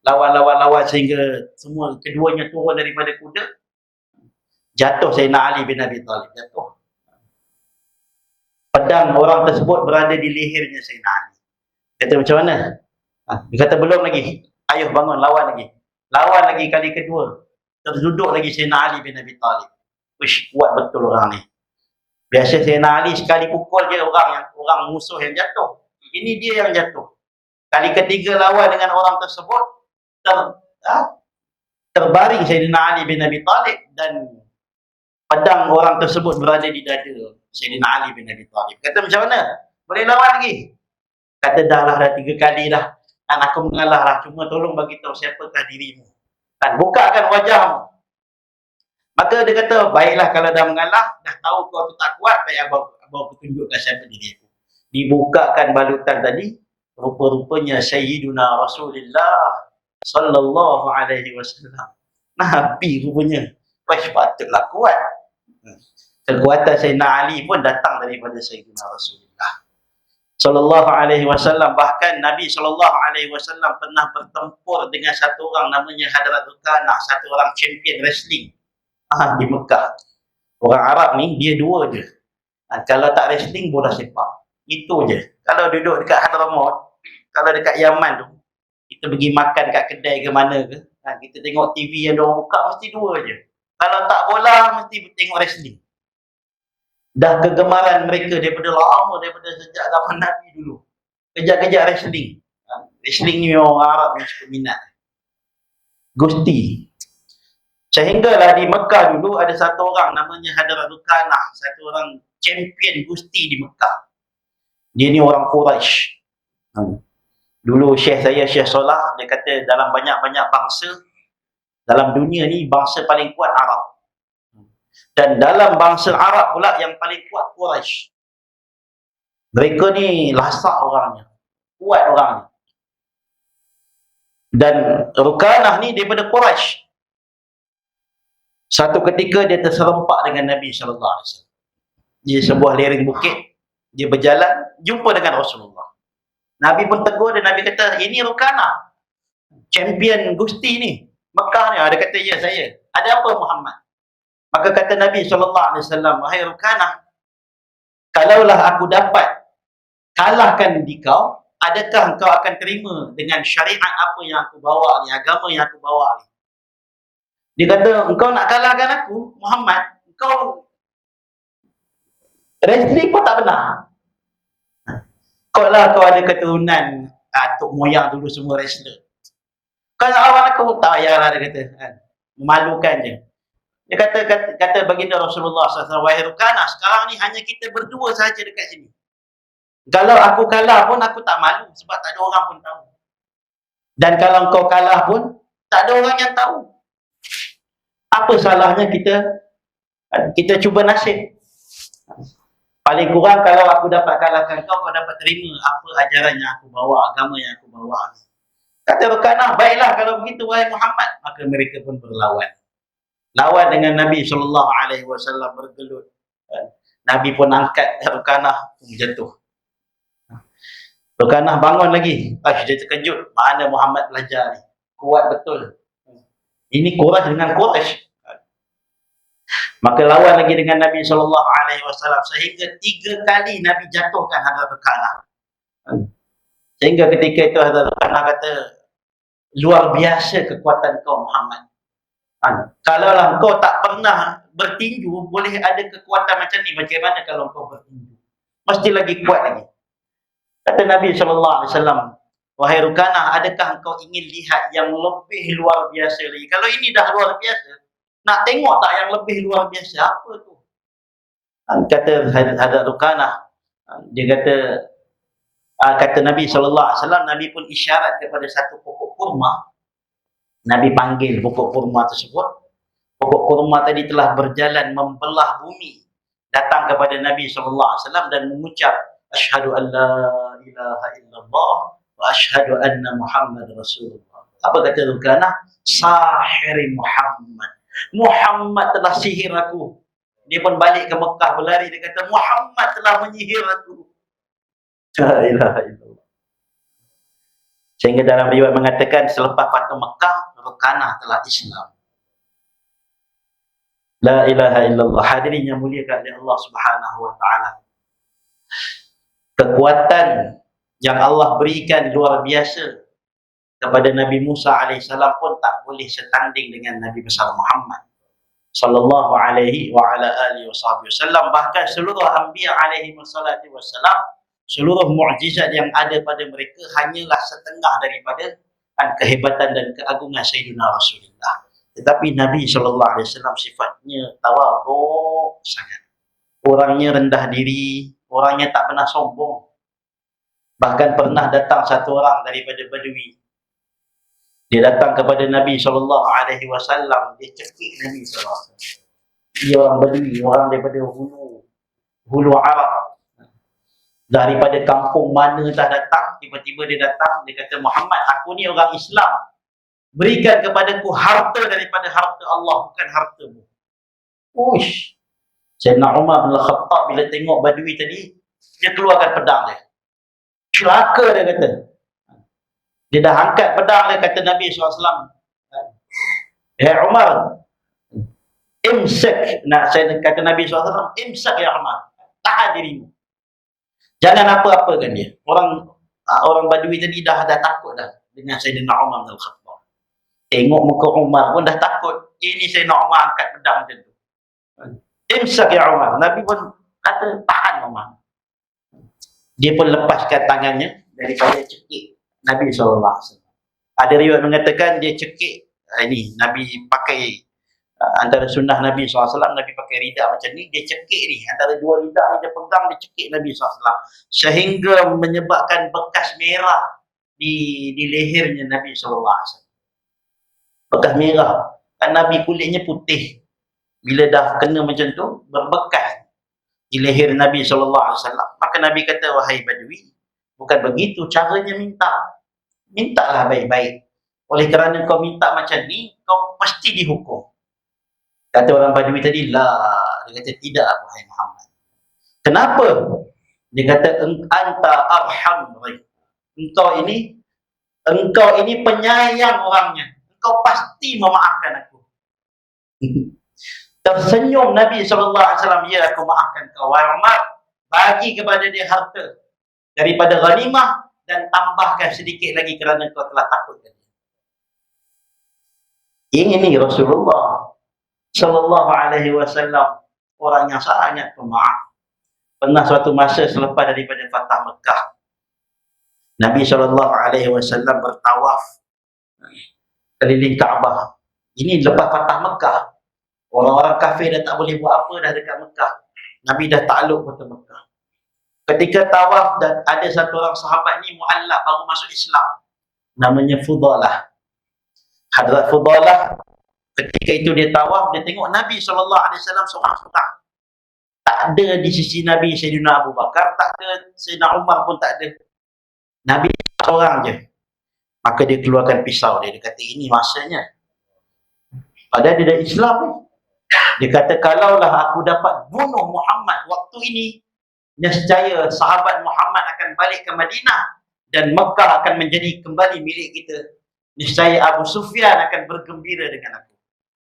lawan sehingga semua keduanya turun daripada kuda. Jatuh Sayyidina Ali bin Abi Talib, jatuh. Pedang orang tersebut berada di lehernya Sayyidina Ali. Kata macam mana? Dia kata belum lagi. Ayuh bangun, lawan lagi. Lawan lagi kali kedua. Terduduk lagi Sayyidina Ali bin Abi Talib. Wish, kuat betul orang ni. Biasa Sayyidina Ali sekali pukul je orang musuh yang jatuh. Ini dia yang jatuh. Kali ketiga lawan dengan orang tersebut, terbaring Sayyidina Ali bin Abi Talib dan pedang orang tersebut berada di dada Sayyidina Ali bin Abi Talib. Kata macam mana? Boleh lawan lagi? Kata dah 3 kali dah. Dan aku mengalah lah. Cuma tolong bagi tahu siapakah dirimu. Dan bukakan wajahmu. Maka dia kata, baiklah kalau dah mengalah, dah tahu kau tu tak kuat, baik abang aku tunjukkan siapa diri aku. Dibukakan balutan tadi, rupa-rupanya Sayyiduna Rasulullah sallallahu alaihi wasallam. Nabi rupanya. Wah, patutlah kuat. Kekuatan Sayyidina Ali pun datang daripada Sayyidina Rasulullah sallallahu alaihi wasallam. Bahkan Nabi sallallahu alaihi wasallam pernah bertempur dengan satu orang namanya Hadrat Rukanah, satu orang champion wrestling di Mekah. Orang Arab ni dia dua je. Kalau tak wrestling, bola sepak. Itu je. Kalau duduk dekat Hadramaut, kalau dekat Yaman tu, kita pergi makan kat kedai ke mana ke, kita tengok TV yang diorang buka, mesti dua je. Kalau tak bola, mesti tengok wrestling. Dah kegemaran mereka daripada lama, daripada sejak zaman Nabi dulu. Kejap-kejap wrestling. Wrestling ni orang Arab yang suka minat. Gusti. Sehinggalah di Mekah dulu ada satu orang namanya Hadrat Rukanah, satu orang champion gusti di Mekah. Dia ni orang Quraisy. Dulu Syekh saya, Syekh Solah, dia kata dalam banyak-banyak bangsa, dalam dunia ni bangsa paling kuat Arab. Dan dalam bangsa Arab pula yang paling kuat Quraisy. Mereka ni lasak orangnya, kuat orangnya. Dan Rukanah ni daripada Quraisy. Satu ketika dia terserempak dengan Nabi sallallahu alaihi wasallam. Di sebuah lereng bukit, dia berjalan jumpa dengan Rasulullah. Nabi pun tegur dan Nabi kata, "Ini Rukanah, champion gusti ni, Mekah ni." Dia kata, "Ya, saya." "Ada apa Muhammad?" Maka kata Nabi sallallahu alaihi wasallam, "Wahai Rukanah, kalaulah aku dapat kalahkan dikau, adakah engkau akan terima dengan syariat apa yang aku bawa ni, agama yang aku bawa ni?" Dia kata, "Engkau nak kalahkan aku, Muhammad, engkau wrestling pun tak pernah. Kau lah kau ada keturunan atuk moyang dulu semua wrestler. Kau nak lawan aku?" "Tak payahlah," dia kata. Memalukan je. Dia kata baginda Rasulullah SAW, "Wahai Rukanah, sekarang ni hanya kita berdua saja dekat sini. Kalau aku kalah pun aku tak malu sebab tak ada orang pun tahu. Dan kalau kau kalah pun tak ada orang yang tahu. Apa salahnya kita cuba nasib. Paling kurang kalau aku dapat kalahkan kau dapat terima apa ajaran yang aku bawa, agama yang aku bawa." Kata Rukanah, "Baiklah kalau begitu wahai Muhammad." Maka mereka pun berlawan. Lawan dengan Nabi sallallahu alaihi wasallam, bergelut. Nabi pun angkat Rukanah, jatuh. Rukanah bangun lagi. Dia terkejut. Mana Muhammad belajar ni? Kuat betul. Ini Quraisy dengan Quraisy. Maka lawan lagi dengan Nabi sallallahu alaihi wasallam sehingga 3 kali Nabi jatuhkan Hadrat Rukanah. Sehingga ketika itu Hadrat Rukanah kata, "Luar biasa kekuatan kau Muhammad. Kalaulah kau tak pernah bertinju, boleh ada kekuatan macam ni. Bagaimana kalau kau bertinju? Mesti lagi kuat lagi." Kata Nabi sallallahu alaihi wasallam, "Wahai Rukanah, adakah engkau ingin lihat yang lebih luar biasa lagi? Kalau ini dah luar biasa, nak tengok tak yang lebih luar biasa? Apa tu?" Kata Hadrat Rukanah, dia kata Nabi sallallahu alaihi wasallam, Nabi pun isyarat kepada satu pokok kurma. Nabi panggil pokok kurma tersebut. Pokok kurma tadi telah berjalan membelah bumi, datang kepada Nabi sallallahu alaihi wasallam dan mengucap, "Asyhadu an la ilaha illallah wa asyhadu anna Muhammad Rasulullah." Apa kata Rukanah? "Sahiri Muhammad. Muhammad telah sihir aku." Dia pun balik ke Mekah berlari, dia kata, "Muhammad telah menyihir aku." La ilaha illallah. Sehingga dalam riwayat mengatakan selepas Fatu Mekah, Rukanah telah Islam. La ilaha illallah. Hadirin yang muliakan oleh Allah Subhanahu wa taala. Kekuatan yang Allah berikan luar biasa kepada Nabi Musa alaihissalam pun tak boleh setanding dengan Nabi besar Muhammad sallallahu alaihi wa ala alihi wasallam. Bahkan seluruh anbiya alaihi wassalatu wassalam, seluruh mukjizat yang ada pada mereka hanyalah setengah daripada kehebatan dan keagungan Sayyidina Rasulullah. Tetapi Nabi sallallahu alaihi wasallam sifatnya tawadhu sangat. Orangnya rendah diri, orangnya tak pernah sombong. Bahkan pernah datang satu orang daripada Badui. Dia datang kepada Nabi sallallahu alaihi wasallam, dia cekik Nabi sallallahu alaihi wasallam. Dia orang Badui, orang daripada hulu Arab. Daripada kampung mana dah datang, tiba-tiba dia datang, dia kata, Muhammad, aku ni orang Islam. Berikan kepadaku harta daripada harta Allah, bukan hartamu. Uish. Sayyidina Umar bin Khattab bila tengok Badui tadi, dia keluarkan pedang dia. Celaka dia kata. Dia dah angkat pedang dia, kata Nabi SAW. Umar, imsak. Saya kata Nabi SAW, imsak ya Umar. Tahan dirimu. Jangan apa-apakan dia. Orang Badui tadi dah takut dah dengan Sayyidina Umar bin Khattab. Tengok muka Umar pun dah takut. Ini Sayyidina Umar angkat pedang macam tu. Imsak ya Umar. Nabi pun kata tahan Umar. Dia pun lepaskan tangannya daripada cekik Nabi SAW. Ada riwayat mengatakan dia cekik ini Nabi pakai antara sunnah Nabi SAW, Nabi pakai ridak macam ni, dia cekik ni antara dua ridak ni, dia pegang, dia cekik Nabi SAW sehingga menyebabkan bekas merah di lehernya Nabi SAW. Bekas merah. Kan Nabi kulitnya putih. Bila dah kena macam tu, berbekas di leher Nabi SAW. Maka Nabi kata, wahai Badui, bukan begitu caranya minta. Mintalah baik-baik. Oleh kerana kau minta macam ni, kau pasti dihukum. Kata orang Badui tadi, lah. Dia kata, tidak, wahai Muhammad. Kenapa? Dia kata, anta arham. Engkau ini penyayang orangnya. Engkau pasti memaafkan aku. Tersenyum Nabi SAW, ya, aku maafkan kau. Wahai Umar, bagi kepada dia harta daripada ghanimah dan tambahkan sedikit lagi kerana kau telah takutkan dia. Ini Rasulullah sallallahu alaihi wasallam, orang yang sangat pemaaf. Pernah suatu masa selepas daripada Fatah Mekah, Nabi sallallahu alaihi wasallam bertawaf keliling Kaabah. Ini lepas Fatah Mekah. Orang-orang kafir dah tak boleh buat apa dah dekat Mekah. Nabi dah takluk kota Mekah. Ketika tawaf, dan ada satu orang sahabat ni mu'allaq baru masuk Islam. Namanya Fudalah. Hadrat Fudalah, ketika itu dia tawaf, dia tengok Nabi SAW seorang-seorang. Tak ada di sisi Nabi Sayyidina Abu Bakar, tak ada Sayyidina Umar pun tak ada. Nabi seorang je. Maka dia keluarkan pisau dia. Dia kata, ini masanya. Padahal dia dah Islam ni. Dia kata, kalaulah aku dapat bunuh Muhammad waktu ini, nescaya sahabat Muhammad akan balik ke Madinah dan Mekah akan menjadi kembali milik kita. Nescaya Abu Sufyan akan bergembira dengan aku.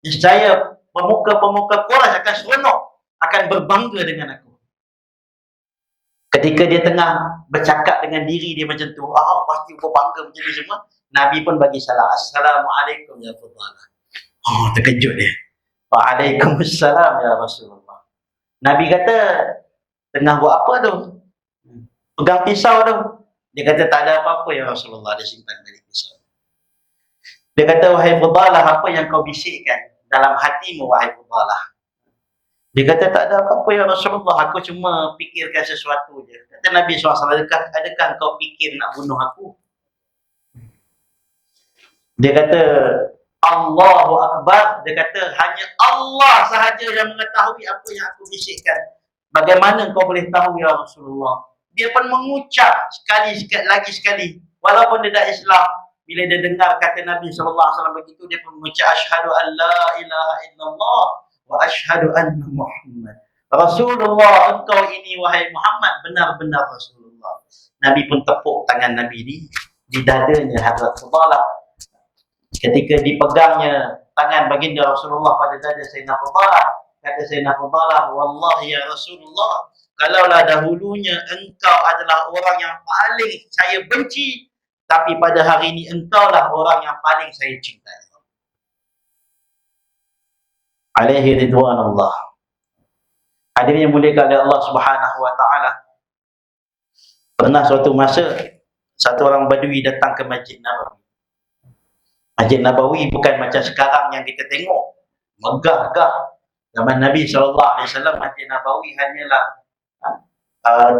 Nescaya pemuka-pemuka Quraisy akan seronok, akan berbangga dengan aku. Ketika dia tengah bercakap dengan diri dia macam tu, pasti aku bangga macam ni semua, Nabi pun bagi salam. Assalamualaikum ya Fudalah. Terkejut dia. Waalaikumsalam ya Rasulullah. Nabi kata, tengah buat apa tu? Pegang pisau tu. Dia kata, tak ada apa-apa ya Rasulullah. Dia simpan balik pisau. Dia kata, wahai Fudalah, apa yang kau bisikkan dalam hatimu, wahai Fudalah? Dia kata, tak ada apa-apa ya Rasulullah. Aku cuma fikirkan sesuatu je. Kata Nabi SAW, adakah kau fikir nak bunuh aku? Dia kata, Allahu Akbar. Dia kata, hanya Allah sahaja yang mengetahui apa yang aku bisikkan. Bagaimana kau boleh tahu ya Rasulullah? Dia pun mengucap sekali walaupun dia dah Islam. Bila dia dengar kata Nabi SAW begitu, dia pun mengucap, asyhadu an la ilaha illallah wa asyhadu anna Muhammad Rasulullah. Engkau ini wahai Muhammad benar-benar Rasulullah. Nabi pun tepuk tangan Nabi ni. di dadanya Hadrat Fudalah. Ketika dipegangnya tangan baginda Rasulullah pada dada Sayyidina Fudalah, kata Sayyidina Fudalah, wallahi ya Rasulullah, kalaulah dahulunya engkau adalah orang yang paling saya benci, tapi pada hari ini engkaulah orang yang paling saya cintai. Alaihi ridwanullah. Hadirin yang mulia oleh Allah Subhanahu wa taala. Pernah suatu masa satu orang Badui datang ke Masjid Nabawi. Masjid Nabawi bukan macam sekarang yang kita tengok megah-gah. Zaman Nabi SAW, Masjid Nabawi hanyalah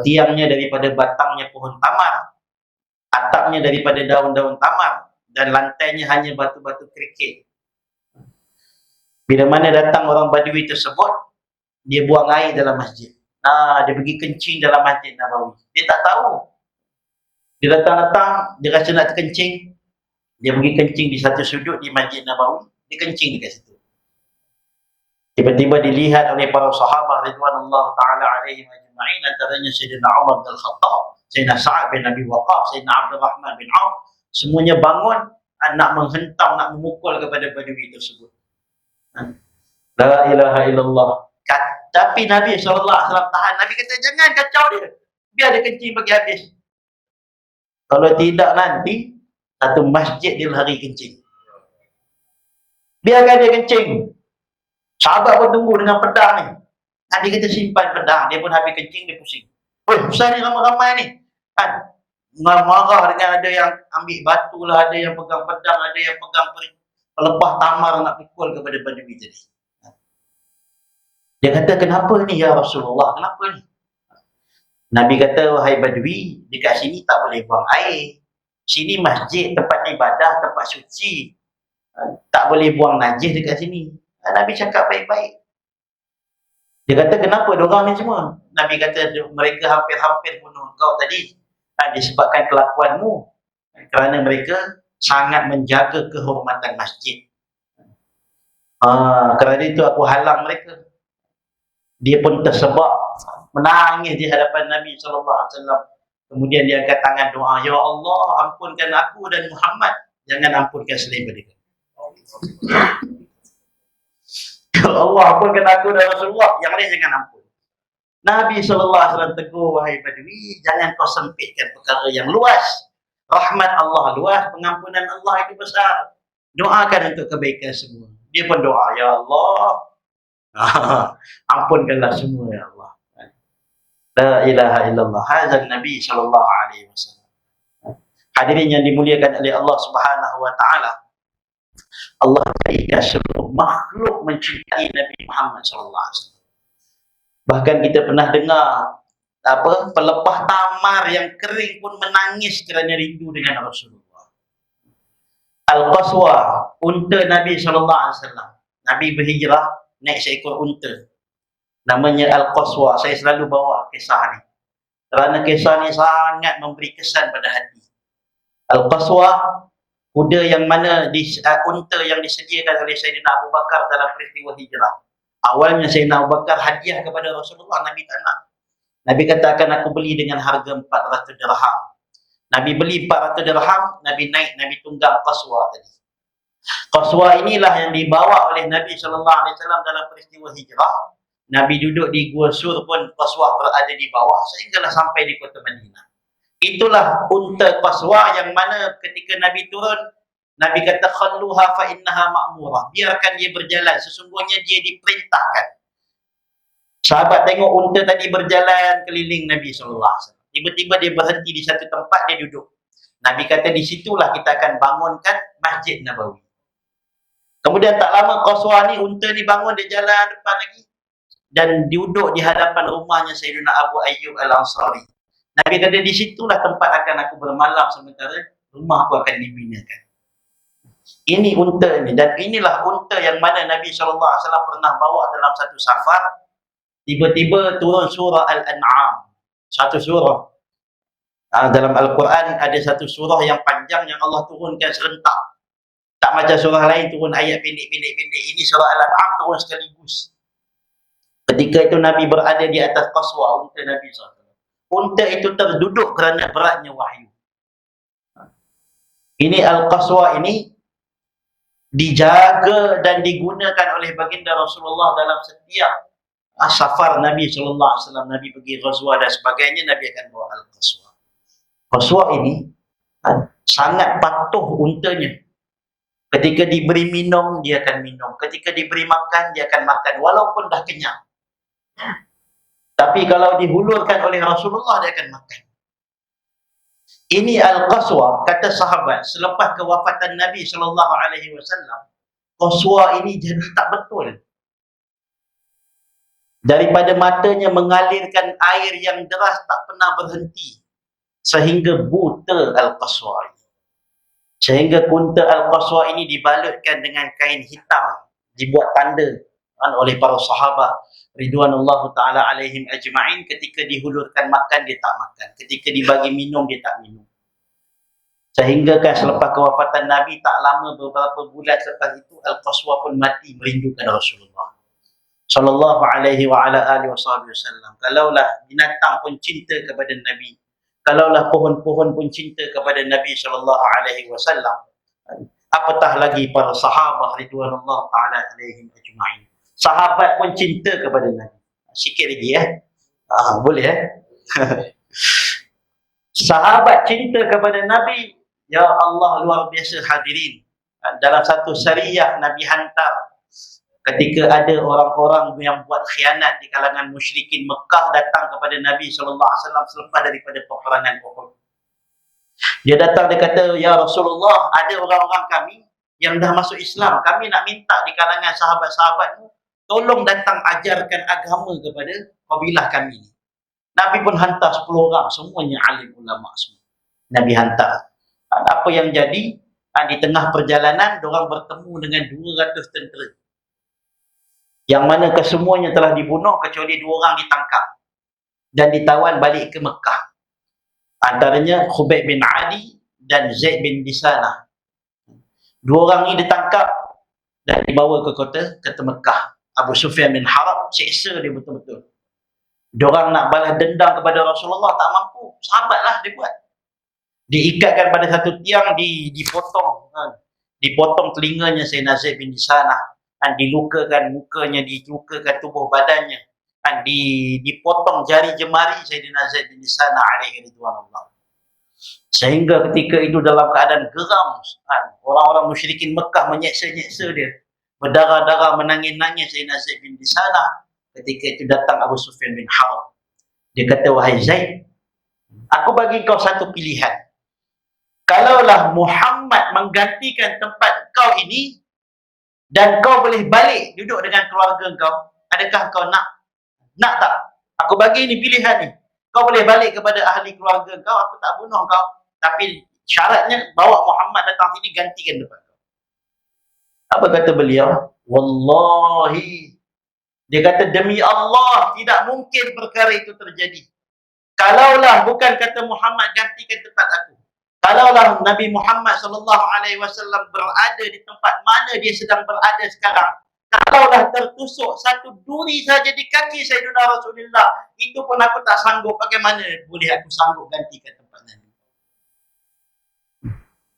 tiangnya daripada batangnya pohon tamar, atapnya daripada daun-daun tamar, dan lantainya hanya batu-batu kerikil. Bila mana datang orang Badui tersebut, dia buang air dalam masjid. Dia pergi kencing dalam Masjid Nabawi. Dia tak tahu. Dia datang-datang, dia rasa nak kencing, dia pergi kencing di satu sudut di Masjid Nabawi, dia kencing dekat situ. Tiba-tiba dilihat oleh para sahabat ridwanullah ta'ala alaihim ajma'in, antaranya Sayyidina Umar bin Khattab, Sayyidina Sa'ad bin Abi Waqqas, Sayyidina Abdul Rahman bin Auf. Semuanya bangun, nak menghentam, nak memukul kepada Badui tersebut. La ilaha illallah. Tapi Nabi SAW tahan. Nabi kata, jangan kacau dia, biar dia kencing bagi habis. Kalau tidak nanti satu masjid dia lari kencing. Biarkan dia kencing. Sahabat pun tunggu dengan pedang ni. Nabi kata simpan pedang. Dia pun habis kencing, dia pusing. Pusing ni ramai-ramai ni. Kan? Marah dengan ada yang ambil batu lah, ada yang pegang pedang, ada yang pegang pelepah tamar nak pukul kepada Badui tadi. Dia kata, kenapa ni ya Rasulullah? Kenapa ni? Nabi kata, wahai Badui, dekat sini tak boleh buang air. Sini masjid, tempat ibadah, tempat suci. Tak boleh buang najis dekat sini. Nabi cakap baik-baik. Dia kata, kenapa diorang ni semua? Nabi kata, mereka hampir-hampir bunuh kau tadi. Disebabkan kelakuanmu. Kerana mereka sangat menjaga kehormatan masjid. Kerana itu aku halang mereka. Dia pun tersebab menangis di hadapan Nabi SAW. Kemudian dia angkat tangan doa, ya Allah, ampunkan aku dan Muhammad, jangan ampunkan selain mereka. Ya Allah, ampunkan aku dan Rasulullah, yang lain jangan ampun. Nabi SAW tegur, wahai Badui, jangan kau sempitkan perkara yang luas. Rahmat Allah luas, pengampunan Allah itu besar. Doakan untuk kebaikan semua. Dia pun doa, ya Allah, ampunkanlah semua ya Allah. La ilaha illallah. Hadzal Nabi sallallahu alaihi wasallam. Hadirin yang dimuliakan oleh Allah Subhanahu wa taala. Allah jadikan seluruh makhluk mencintai Nabi Muhammad sallallahu alaihi wasallam. Bahkan kita pernah dengar pelepah tamar yang kering pun menangis kerana rindu dengan Rasulullah. Al-Qaswa, unta Nabi sallallahu alaihi wasallam. Nabi berhijrah naik seekor unta. Namanya Al-Qaswa. Saya selalu bawa kisah ni kerana kisah ni sangat memberi kesan pada hati. Al-Qaswa, kuda yang mana unta yang disediakan oleh Sayyidina Abu Bakar dalam peristiwa hijrah. Awalnya Sayyidina Abu Bakar hadiah kepada Rasulullah, Nabi tak nak. Nabi kata, akan aku beli dengan harga 400 dirham. Nabi beli 400 dirham, Nabi naik, Nabi tunggang Qaswa tadi. Qaswa inilah yang dibawa oleh Nabi SAW dalam peristiwa hijrah. Nabi duduk di Gua Sur pun Qaswa berada di bawah sehinggalah sampai di kota Madinah. Itulah unta Qaswa yang mana ketika Nabi turun, Nabi kata, khalluha fa innaha ma'murah. Biarkan dia berjalan, sesungguhnya dia diperintahkan. Sahabat tengok unta tadi berjalan keliling Nabi SAW. Tiba-tiba dia berhenti di satu tempat, dia duduk. Nabi kata, di situlah kita akan bangunkan Masjid Nabawi. Kemudian tak lama Qaswa ni, unta ni bangun, dia jalan depan lagi. Dan duduk di hadapan rumahnya Sayyidina Abu Ayyub Al-Ansari. Nabi kata, di situlah tempat akan aku bermalam sementara rumah aku akan dibinakan. Ini unta ni, dan inilah unta yang mana Nabi SAW pernah bawa dalam satu safar. Tiba-tiba turun surah Al-An'am. Satu surah. Dalam Al-Quran ada satu surah yang panjang yang Allah turunkan serentak. Tak macam surah lain turun ayat pendek-pendek. Ini surah Al-An'am turun sekaligus. Ketika itu Nabi berada di atas Qaswa, unta Nabi SAW. Unta itu terduduk kerana beratnya wahyu. Ini Al-Qaswa ini dijaga dan digunakan oleh baginda Rasulullah dalam setiap safar Nabi SAW. Nabi pergi ghazwah dan sebagainya, Nabi akan bawa Al-Qaswa. Qaswa ini sangat patuh untanya. Ketika diberi minum, dia akan minum. Ketika diberi makan, dia akan makan. Walaupun dah kenyang. Tapi kalau dihulurkan oleh Rasulullah, dia akan makan. Ini Al-Qaswa, kata sahabat, selepas kewafatan Nabi SAW, Qaswa ini jadi tak betul. Daripada matanya mengalirkan air yang deras tak pernah berhenti. Sehingga buta Al-Qaswa. Sehingga kunta Al-Qaswa ini dibalutkan dengan kain hitam. Dibuat tanda oleh para sahabat ridwanullahu ta'ala alaihim ajma'in. Ketika dihulurkan makan, dia tak makan. Ketika dibagi minum, dia tak minum. Sehingga kan selepas kewafatan Nabi, tak lama beberapa bulan selepas itu, Al-Qaswa pun mati merindukan Rasulullah sallallahu alaihi wa ala alihi wasallam. Kalaulah binatang pun cinta kepada Nabi, kalaulah pohon-pohon pun cinta kepada Nabi sallallahu alaihi wasallam, apatah lagi para sahabat ridwanullah ta'ala alaihim ajma'in. Sahabat pun cinta kepada Nabi. Sikit lagi boleh sahabat cinta kepada Nabi. Ya Allah, luar biasa hadirin. Dalam satu syariah Nabi hantar, ketika ada orang-orang yang buat khianat di kalangan musyrikin Mekah datang kepada Nabi SAW selepas daripada peperangan Uhud. Dia datang, dia kata, ya Rasulullah, ada orang-orang kami yang dah masuk Islam. Kami nak minta di kalangan sahabat-sahabatmu, tolong datang ajarkan agama kepada kabilah kami. Nabi pun hantar 10 orang, semuanya alim ulama semua. Nabi hantar. Apa yang jadi? Di tengah perjalanan, diorang bertemu dengan 200 tentera. Yang mana kesemuanya telah dibunuh kecuali 2 orang ditangkap dan ditawan balik ke Mekah. Antaranya Khubayb bin Adi dan Zaid bin Disanah. 2 orang ini ditangkap dan dibawa ke kota Mekah. Abu Sufyan bin Harb seksa dia betul-betul. Diorang nak balas dendam kepada Rasulullah, tak mampu. Sahabatlah dia buat. Diikatkan pada satu tiang, dipotong. Dipotong telinganya Sayyidina Zaid bin Disanah. Dilukakan mukanya, dilukakan tubuh badannya. Dipotong jari jemari Sayyidina Zaid bin Disanah alaihi ridwanullah. Sehingga ketika itu dalam keadaan geram, orang-orang musyrikin Mekah menyeksa-nyeksa dia. Berdarah-darah, menangis-nangis Sayyidina Zaid bin Disanah. Ketika itu datang Abu Sufyan bin Harb. Dia kata, wahai Zaid, aku bagi kau satu pilihan. Kalaulah Muhammad menggantikan tempat kau ini dan kau boleh balik duduk dengan keluarga kau, adakah kau nak? Nak tak? Aku bagi ni pilihan ni. Kau boleh balik kepada ahli keluarga kau, aku tak bunuh kau. Tapi syaratnya bawa Muhammad datang sini, gantikan tempat kau. Apa kata beliau? Wallahi. Dia kata, demi Allah, tidak mungkin perkara itu terjadi. Kalaulah bukan kata Muhammad gantikan tempat aku. Kalaulah Nabi Muhammad SAW berada di tempat mana dia sedang berada sekarang, kalaulah tertusuk satu duri saja di kaki Sayyidina Rasulullah, itu pun aku tak sanggup. Bagaimana boleh aku sanggup gantikan tempat Nabi?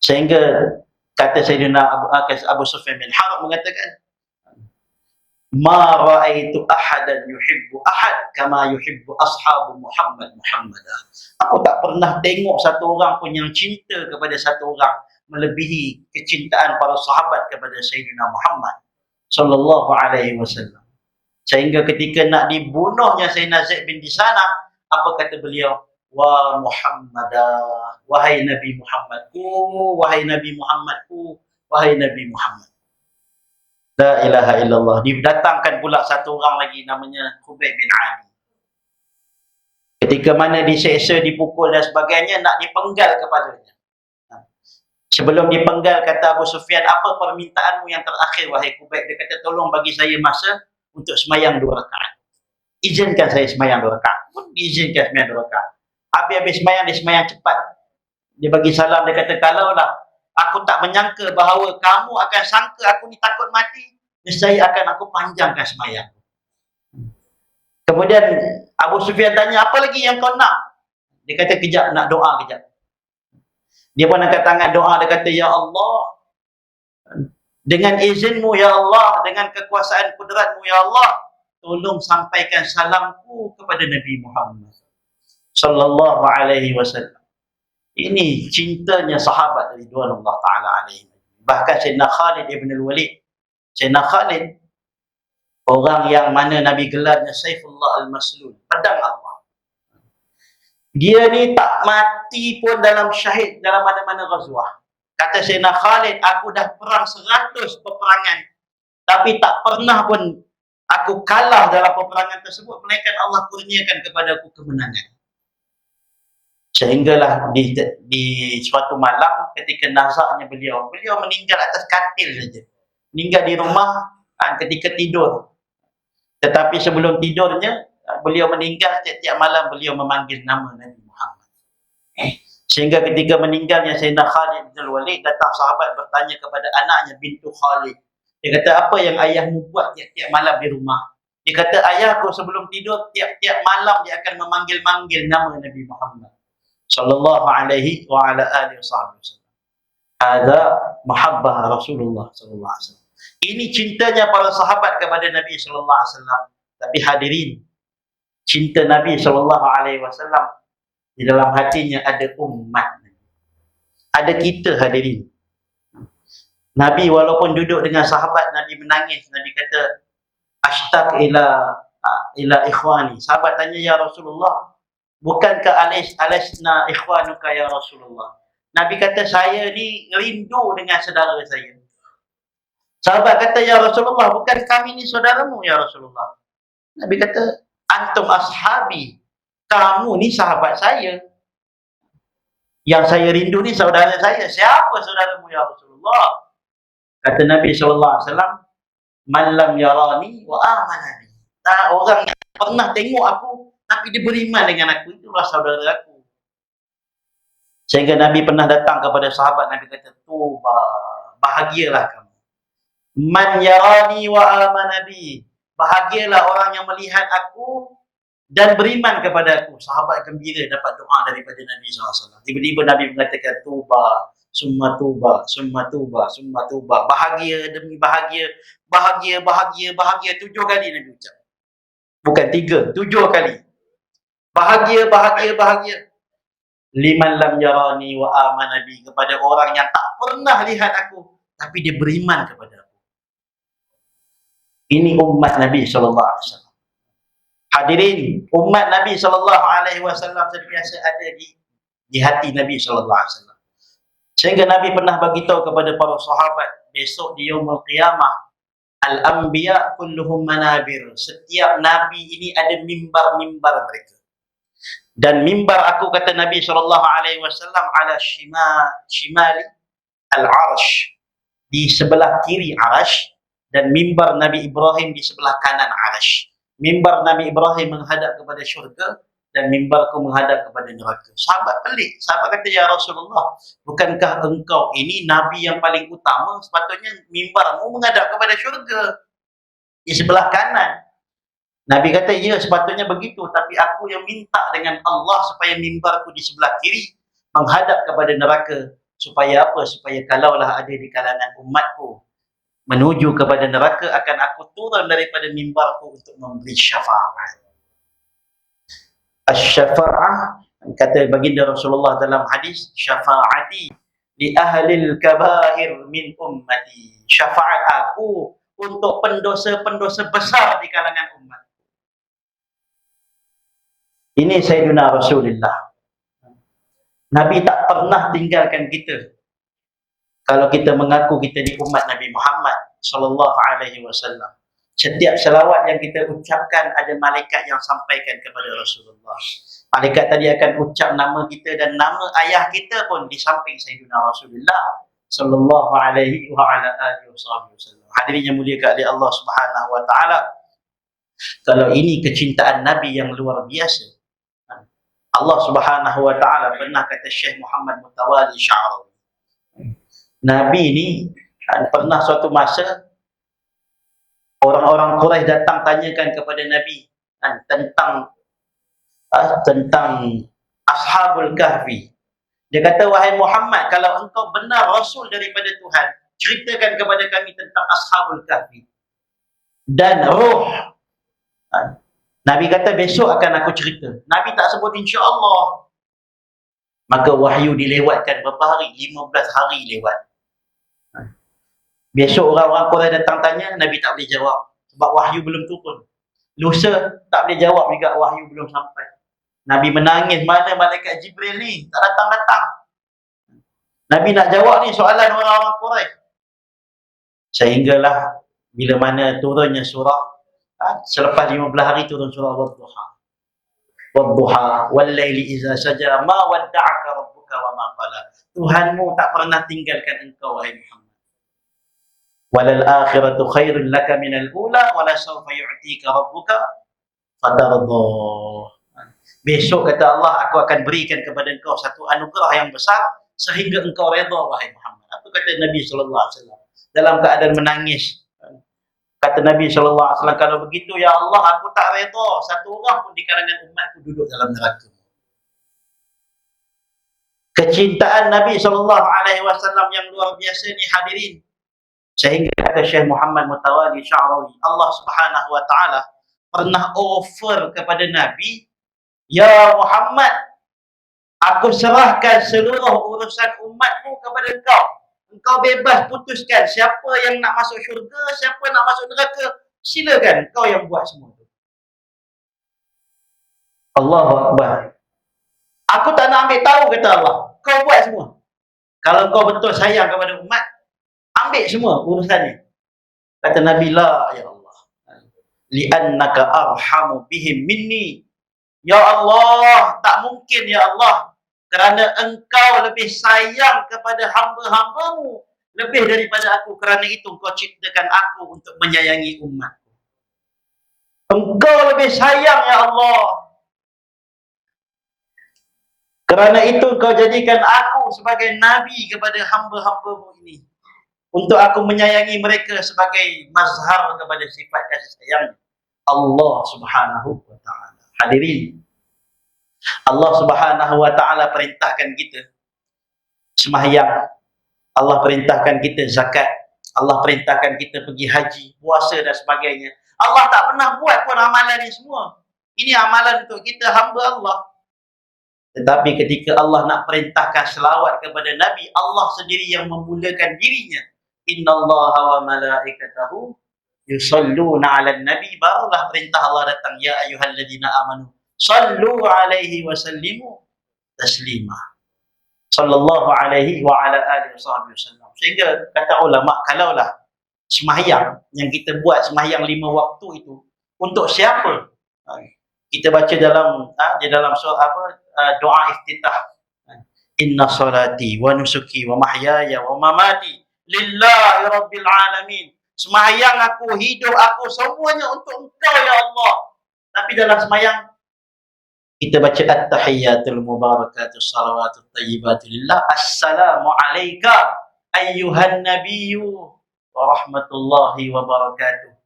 Sehingga kata Sayyidina Abu Sufyan bin Harb mengatakan, ma ra'aitu ahadan yuhibbu ahad kama yuhibbu ashabu Muhammad Muhammadah. Aku tak pernah tengok satu orang pun yang cinta kepada satu orang melebihi kecintaan para sahabat kepada Sayyidina Muhammad sallallahu alaihi wasallam. Sehingga ketika nak dibunuhnya Sayyidina Zaid bin Disanah, apa kata beliau? Wa Muhammadah, wahai Nabi Muhammadku, wahai Nabi Muhammadku, wahai Nabi Muhammad. La ilaha illallah. Didatangkan pula satu orang lagi namanya Khubayb bin Adi. Ketika mana diseksa, dipukul dan sebagainya, nak dipenggal kepalanya. Sebelum dipenggal, kata Abu Sufyan, apa permintaanmu yang terakhir wahai Khubayb? Dia kata, tolong bagi saya masa untuk semayang 2 rakaat. Izinkan saya semayang 2 rakaat. Pun diizinkan semayang 2 rakaat. Habis-habis semayang, dia semayang cepat. Dia bagi salam, dia kata, kalaulah aku tak menyangka bahawa kamu akan sangka aku ni takut mati, nescaya akan aku panjangkan semayang. Kemudian Abu Sufyan tanya, apa lagi yang kau nak? Dia kata, kejap, nak doa kejap. Dia pun angkat tangan doa, dia kata, Ya Allah, dengan izinmu ya Allah, dengan kekuasaan kudratmu ya Allah, tolong sampaikan salamku kepada Nabi Muhammad sallallahu alaihi wasallam. Ini cintanya sahabat ridwanullah taala alaihi. Bahkan Sayyidina Khalid ibn al-Walid, Sayyidina Khalid, orang yang mana Nabi gelarnya Saifullah al-Maslul, pedang Allah. Dia ni tak mati pun dalam syahid dalam mana-mana ghazwah. Kata Sayyidina Khalid, aku dah perang 100 peperangan, tapi tak pernah pun aku kalah dalam peperangan tersebut, melainkan Allah kurniakan kepada aku kemenangan. Sehinggalah di suatu malam ketika nazaknya beliau meninggal atas katil saja. Meninggal di rumah ketika tidur. Tetapi sebelum tidurnya, beliau meninggal, tiap-tiap malam beliau memanggil nama Nabi Muhammad. Sehingga ketika meninggalnya Sayyidina Khalid bin Walid, datang sahabat bertanya kepada anaknya bintu Khalid. Dia kata, apa yang ayahmu buat tiap-tiap malam di rumah? Dia kata, ayahku sebelum tidur, tiap-tiap malam dia akan memanggil-manggil nama Nabi Muhammad sallallahu alaihi wa ala alihi wasallam. Ada mahabbah Rasulullah sallallahu alaihi wasallam. Ini cintanya para sahabat kepada Nabi sallallahu alaihi wasallam. Tapi hadirin, cinta Nabi sallallahu alaihi wasallam di dalam hatinya ada umat. Ada kita hadirin. Nabi walaupun duduk dengan sahabat, Nabi menangis. Nabi kata, ashtaq ila ikhwani. Sahabat tanya, ya Rasulullah, bukankah alasna ikhwanuka ya Rasulullah? Nabi kata, saya ni rindu dengan saudara saya. Sahabat kata, ya Rasulullah, bukan kami ni saudaramu ya Rasulullah? Nabi kata, antum ashabi, kamu ni sahabat saya. Yang saya rindu ni saudara saya. Siapa saudaramu ya Rasulullah? Kata Nabi SAW, man lam yarani wa amanani. Orang yang pernah tengok aku tapi dia beriman dengan aku, itulah saudara aku. Sehingga Nabi pernah datang kepada sahabat, Nabi kata, tuba, bahagialah kamu. Man yarani wa amanabi, bahagialah orang yang melihat aku dan beriman kepada aku. Sahabat gembira dapat doa daripada Nabi SAW. Tiba-tiba Nabi mengatakan, tuba, summa tuba, summa tuba, summa tuba. Bahagia demi bahagia, bahagia, bahagia, bahagia. 7 kali Nabi ucap. Bukan 3, 7 kali. Bahagia, bahagia, bahagia. Liman lam yarani wa amanabi, kepada orang yang tak pernah lihat aku tapi dia beriman kepada aku. Ini umat Nabi SAW. Hadirin, umat Nabi SAW sentiasa ada di hati Nabi SAW. Sehingga Nabi pernah beritahu kepada para sahabat, besok di yaumul qiyamah, al-anbiya kulluhum manabir. Setiap Nabi ini ada mimbar-mimbar mereka. Dan mimbar aku, kata Nabi SAW, ala shimali al-arsh, di sebelah kiri arsh, dan mimbar Nabi Ibrahim di sebelah kanan arsh. Mimbar Nabi Ibrahim menghadap kepada syurga, dan mimbarku menghadap kepada neraka. Sahabat pelik. Sahabat kata, ya Rasulullah, bukankah engkau ini Nabi yang paling utama? Sepatutnya mimbarmu menghadap kepada syurga, di sebelah kanan. Nabi kata, ya sepatutnya begitu, tapi aku yang minta dengan Allah supaya mimbarku di sebelah kiri menghadap kepada neraka. Supaya apa? Supaya kalaulah ada di kalangan umatku menuju kepada neraka, akan aku turun daripada mimbarku untuk memberi syafaat. Asy-syafa'ah, kata baginda Rasulullah dalam hadis, syafaati li ahlil kabair min ummati. Syafaat aku untuk pendosa-pendosa besar di kalangan umat. Ini Sayyidina Rasulullah. Nabi tak pernah tinggalkan kita. Kalau kita mengaku kita di umat Nabi Muhammad sallallahu alaihi wasallam, setiap selawat yang kita ucapkan ada malaikat yang sampaikan kepada Rasulullah. Malaikat tadi akan ucap nama kita dan nama ayah kita pun di samping Sayyidina Rasulullah sallallahu alaihi wa ala alihi wasallam. Hadirin yang mulia oleh Allah Subhanahu wa taala, kalau ini kecintaan Nabi yang luar biasa. Allah Subhanahu wa taala pernah kata Syekh Muhammad Mutawali Sya'rawi, Nabi ini pernah suatu masa orang-orang Quraisy datang tanyakan kepada Nabi tentang Ashabul Kahfi. Dia kata, wahai Muhammad, kalau engkau benar Rasul daripada Tuhan, ceritakan kepada kami tentang Ashabul Kahfi dan Ruh. Nabi kata, besok akan aku cerita. Nabi tak sebut insya-Allah. Maka wahyu dilewatkan berapa hari? 15 hari lewat. Besok orang-orang Quraisy datang tanya, Nabi tak boleh jawab. Sebab wahyu belum turun. Lusa tak boleh jawab juga, wahyu belum sampai. Nabi menangis, mana malaikat Jibril ni? Tak datang-datang. Nabi nak jawab ni soalan orang-orang Quraisy. Sehinggalah bila mana turunnya surah, selepas 15 hari turun surah Wadduha. Wadduha wal-laili idza saja ma wadda'aka rabbuka wa ma qala. Tuhanmu tak pernah tinggalkan engkau wahai Muhammad. Walal akhiratu khairun laka minal ula wala sawfa yu'tika rabbuka fatarda. Besok kata Allah, aku akan berikan kepada engkau satu anugerah yang besar sehingga engkau redha wahai Muhammad. Apa kata Nabi sallallahu alaihi wasallam dalam keadaan menangis? Kata Nabi SAW, kalau begitu ya Allah, aku tak redha satu orang pun di kalangan umatku duduk dalam neraka. Kecintaan Nabi SAW yang luar biasa ni hadirin. Sehingga kata Syekh Muhammad Mutawali Sya'rawi, Allah Subhanahu Wa Ta'ala pernah offer kepada Nabi, ya Muhammad, aku serahkan seluruh urusan umatmu kepada engkau. Engkau bebas putuskan siapa yang nak masuk syurga, siapa nak masuk neraka. Silakan, kau yang buat semua tu. Allahu Akbar. Aku tak nak ambil tahu, kata Allah. Kau buat semua. Kalau kau betul sayang kepada umat, ambil semua urusan ni. Kata Nabi, la ya Allah. Li'annaka arhamu bihim minni. Ya Allah, tak mungkin ya Allah. Kerana engkau lebih sayang kepada hamba-hambamu lebih daripada aku. Kerana itu engkau ciptakan aku untuk menyayangi umatku. Engkau lebih sayang ya Allah. Kerana itu engkau jadikan aku sebagai nabi kepada hamba-hambamu ini. Untuk aku menyayangi mereka sebagai mazhar kepada sifat kasih sayang Allah Subhanahu Wa Ta'ala. Hadirin, Allah Subhanahu Wa Ta'ala perintahkan kita sembahyang, Allah perintahkan kita zakat, Allah perintahkan kita pergi haji, puasa dan sebagainya. Allah tak pernah buat pun amalan ni semua. Ini amalan untuk kita hamba Allah. Tetapi ketika Allah nak perintahkan selawat kepada Nabi, Allah sendiri yang memulakan dirinya. Innallaha wa malaikatahu yusalluna 'alan nabi. Barulah perintah Allah datang, ya ayyuhalladzina amanu sallu alaihi wa sallimu taslima. Sallallahu alaihi wa ala alihi wasallam. Sehingga kata ulama, kalaulah sembahyang yang kita buat, sembahyang 5 waktu itu untuk siapa? Kita baca dalam di dalam surah doa iftitah. Inna salati wa nusuki wa mahyaya wa mamati lillahi rabbil alamin. Sembahyang aku, hidup aku, semuanya untuk engkau ya Allah. Tapi dalam sembahyang kita baca at-tahiyyatul mubarakatus salawatut thayyibatu lillah. Assalamu alayka ayyuhan nabiyyu wa rahmatullahi wa barakatuh.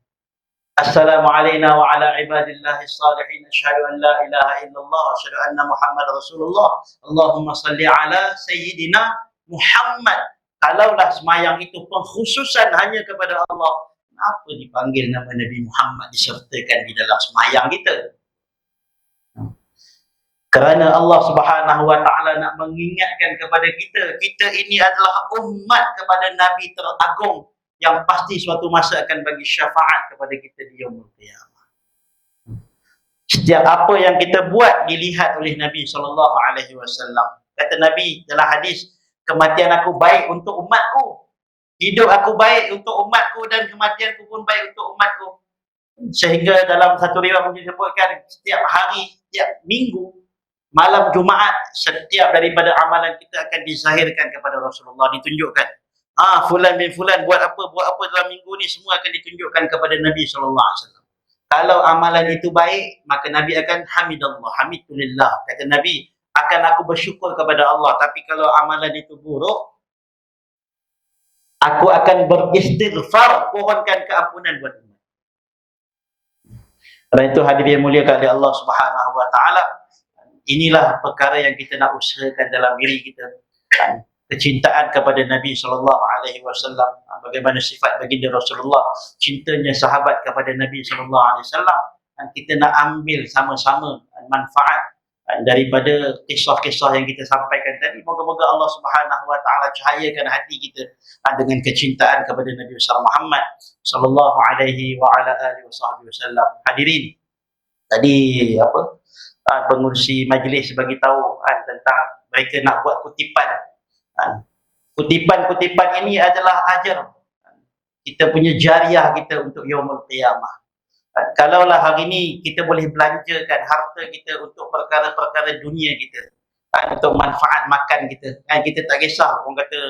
Assalamu alayna wa ala ibadillahi salihin. Asyhadu an la ilaha illallah wa asyhadu anna Muhammad Rasulullah. Allahumma salli ala sayyidina Muhammad. Kalaulah sembahyang itu pengkhususan hanya kepada Allah, kenapa dipanggil nama Nabi Muhammad disertakan di dalam sembahyang kita? Kerana Allah Subhanahu Wa Ta'ala nak mengingatkan kepada kita, kita ini adalah umat kepada Nabi teragung yang pasti suatu masa akan bagi syafaat kepada kita di yaumul qiyamah. Setiap apa yang kita buat dilihat oleh Nabi SAW. Kata Nabi dalam hadis, kematian aku baik untuk umatku, hidup aku baik untuk umatku, dan kematianku pun baik untuk umatku. Sehingga dalam satu riwayat disebutkan, setiap hari, setiap minggu, malam Jumaat, setiap daripada amalan kita akan dizahirkan kepada Rasulullah, ditunjukkan. Fulan bin Fulan buat apa dalam minggu ni, semua akan ditunjukkan kepada Nabi SAW. Kalau amalan itu baik, maka Nabi akan hamidallah, hamidulillah. Kata Nabi, akan aku bersyukur kepada Allah. Tapi kalau amalan itu buruk, aku akan beristighfar, pohonkan keampunan buat umat. Karena itu hadirin mulia oleh Allah Subhanahu Wa Ta'ala, inilah perkara yang kita nak usahakan dalam diri kita. kecintaan kepada Nabi sallallahu alaihi wasallam, bagaimana sifat baginda Rasulullah, cintanya sahabat kepada Nabi sallallahu alaihi wasallam, dan kita nak ambil sama-sama manfaat daripada kisah-kisah yang kita sampaikan tadi. Moga-moga Allah Subhanahu wa taala cahayakan hati kita dengan kecintaan kepada Nabi Muhammad sallallahu alaihi wa ala alihi wasallam. Hadirin, tadi pengurusi majlis bagi tahu tentang mereka nak buat kutipan. Kutipan-kutipan ini adalah ajar kita punya jariah kita untuk yaumul qiyamah. Kalaulah hari ini kita boleh belanjakan harta kita untuk perkara-perkara dunia kita, untuk manfaat makan kita, kita tak kisah orang kata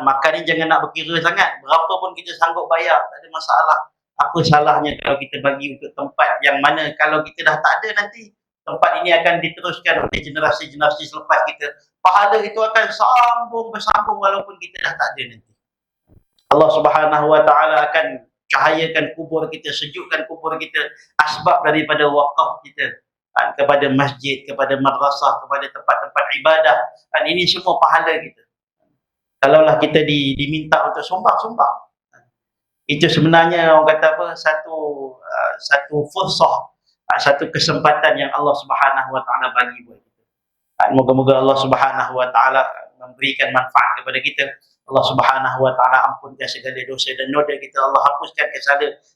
makan ni jangan nak berkira sangat, berapa pun kita sanggup bayar, tak ada masalah. Apa salahnya kalau kita bagi untuk tempat yang mana kalau kita dah tak ada nanti, tempat ini akan diteruskan oleh generasi-generasi selepas kita. Pahala itu akan sambung bersambung walaupun kita dah tak ada nanti. Allah Subhanahu wa taala akan cahayakan kubur kita, sejukkan kubur kita, asbab daripada wakaf kita kepada masjid, kepada madrasah, kepada tempat-tempat ibadah. Dan ini semua pahala kita. Kalaulah kita diminta untuk sumbang. Itu sebenarnya orang kata satu fursah, satu kesempatan yang Allah Subhanahu wa taala bagi buat kita. Moga-moga Allah Subhanahu wa taala memberikan manfaat kepada kita. Allah Subhanahu wa taala ampunkan segala dosa dan noda kita. Allah hapuskan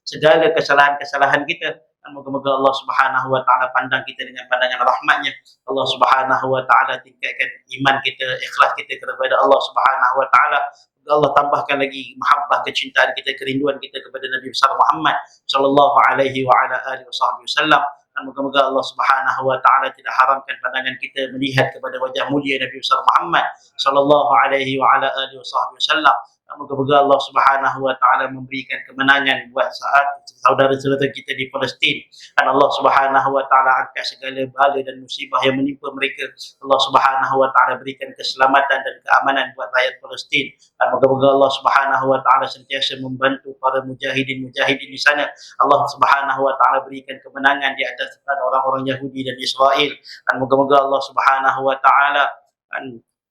segala kesalahan-kesalahan kita. Dan moga-moga Allah Subhanahu wa taala pandang kita dengan pandangan rahmat-Nya. Allah Subhanahu wa taala tingkatkan iman kita, ikhlas kita kepada Allah Subhanahu wa taala. Allah tambahkan lagi mahabbah, kecintaan kita, kerinduan kita kepada Nabi besar Muhammad sallallahu alaihi wa ala alihi wasallam. Dan moga-moga Allah Subhanahu wa taala tidak haramkan pandangan kita melihat kepada wajah mulia Nabi besar Muhammad sallallahu alaihi wa ala alihi wasallam. Moga-moga Allah Subhanahu wa taala memberikan kemenangan buat saat saudara-saudara kita di Palestin. Dan Allah Subhanahu wa taala angkat segala bala dan musibah yang menimpa mereka. Allah Subhanahu wa taala berikan keselamatan dan keamanan buat rakyat Palestin. Dan moga-moga Allah Subhanahu wa taala sentiasa membantu para mujahidin di sana. Allah Subhanahu wa taala berikan kemenangan di atas orang-orang Yahudi dan Israel. Dan moga-moga Allah Subhanahu wa taala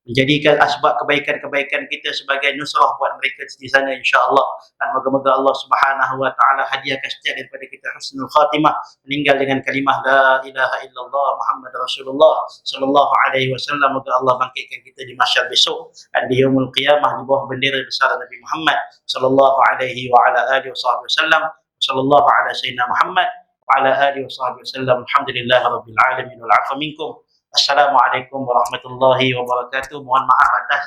menjadikan asbab kebaikan-kebaikan kita sebagai nusrah buat mereka di sana insya-Allah. Dan moga-moga Allah Subhanahu wa taala hadiahkan setiap daripada kita husnul khatimah, meninggal dengan kalimah la ilaha illallah Muhammad Rasulullah sallallahu alaihi wasallam. Moga Allah bangkitkan kita di mahsyar besok dan di yaumul qiyamah di bawah bendera besar Nabi Muhammad sallallahu alaihi wa ala alihi wasallam. Sallallahu ala sayyidina Muhammad wa ala alihi wasallam. Alhamdulillahirabbil alamin wal 'afwa minkum. Assalamualaikum warahmatullahi wabarakatuh. Mohon maaf atas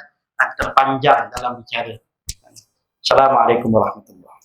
terpanjang dalam bicara. Assalamualaikum warahmatullahi wabarakatuh.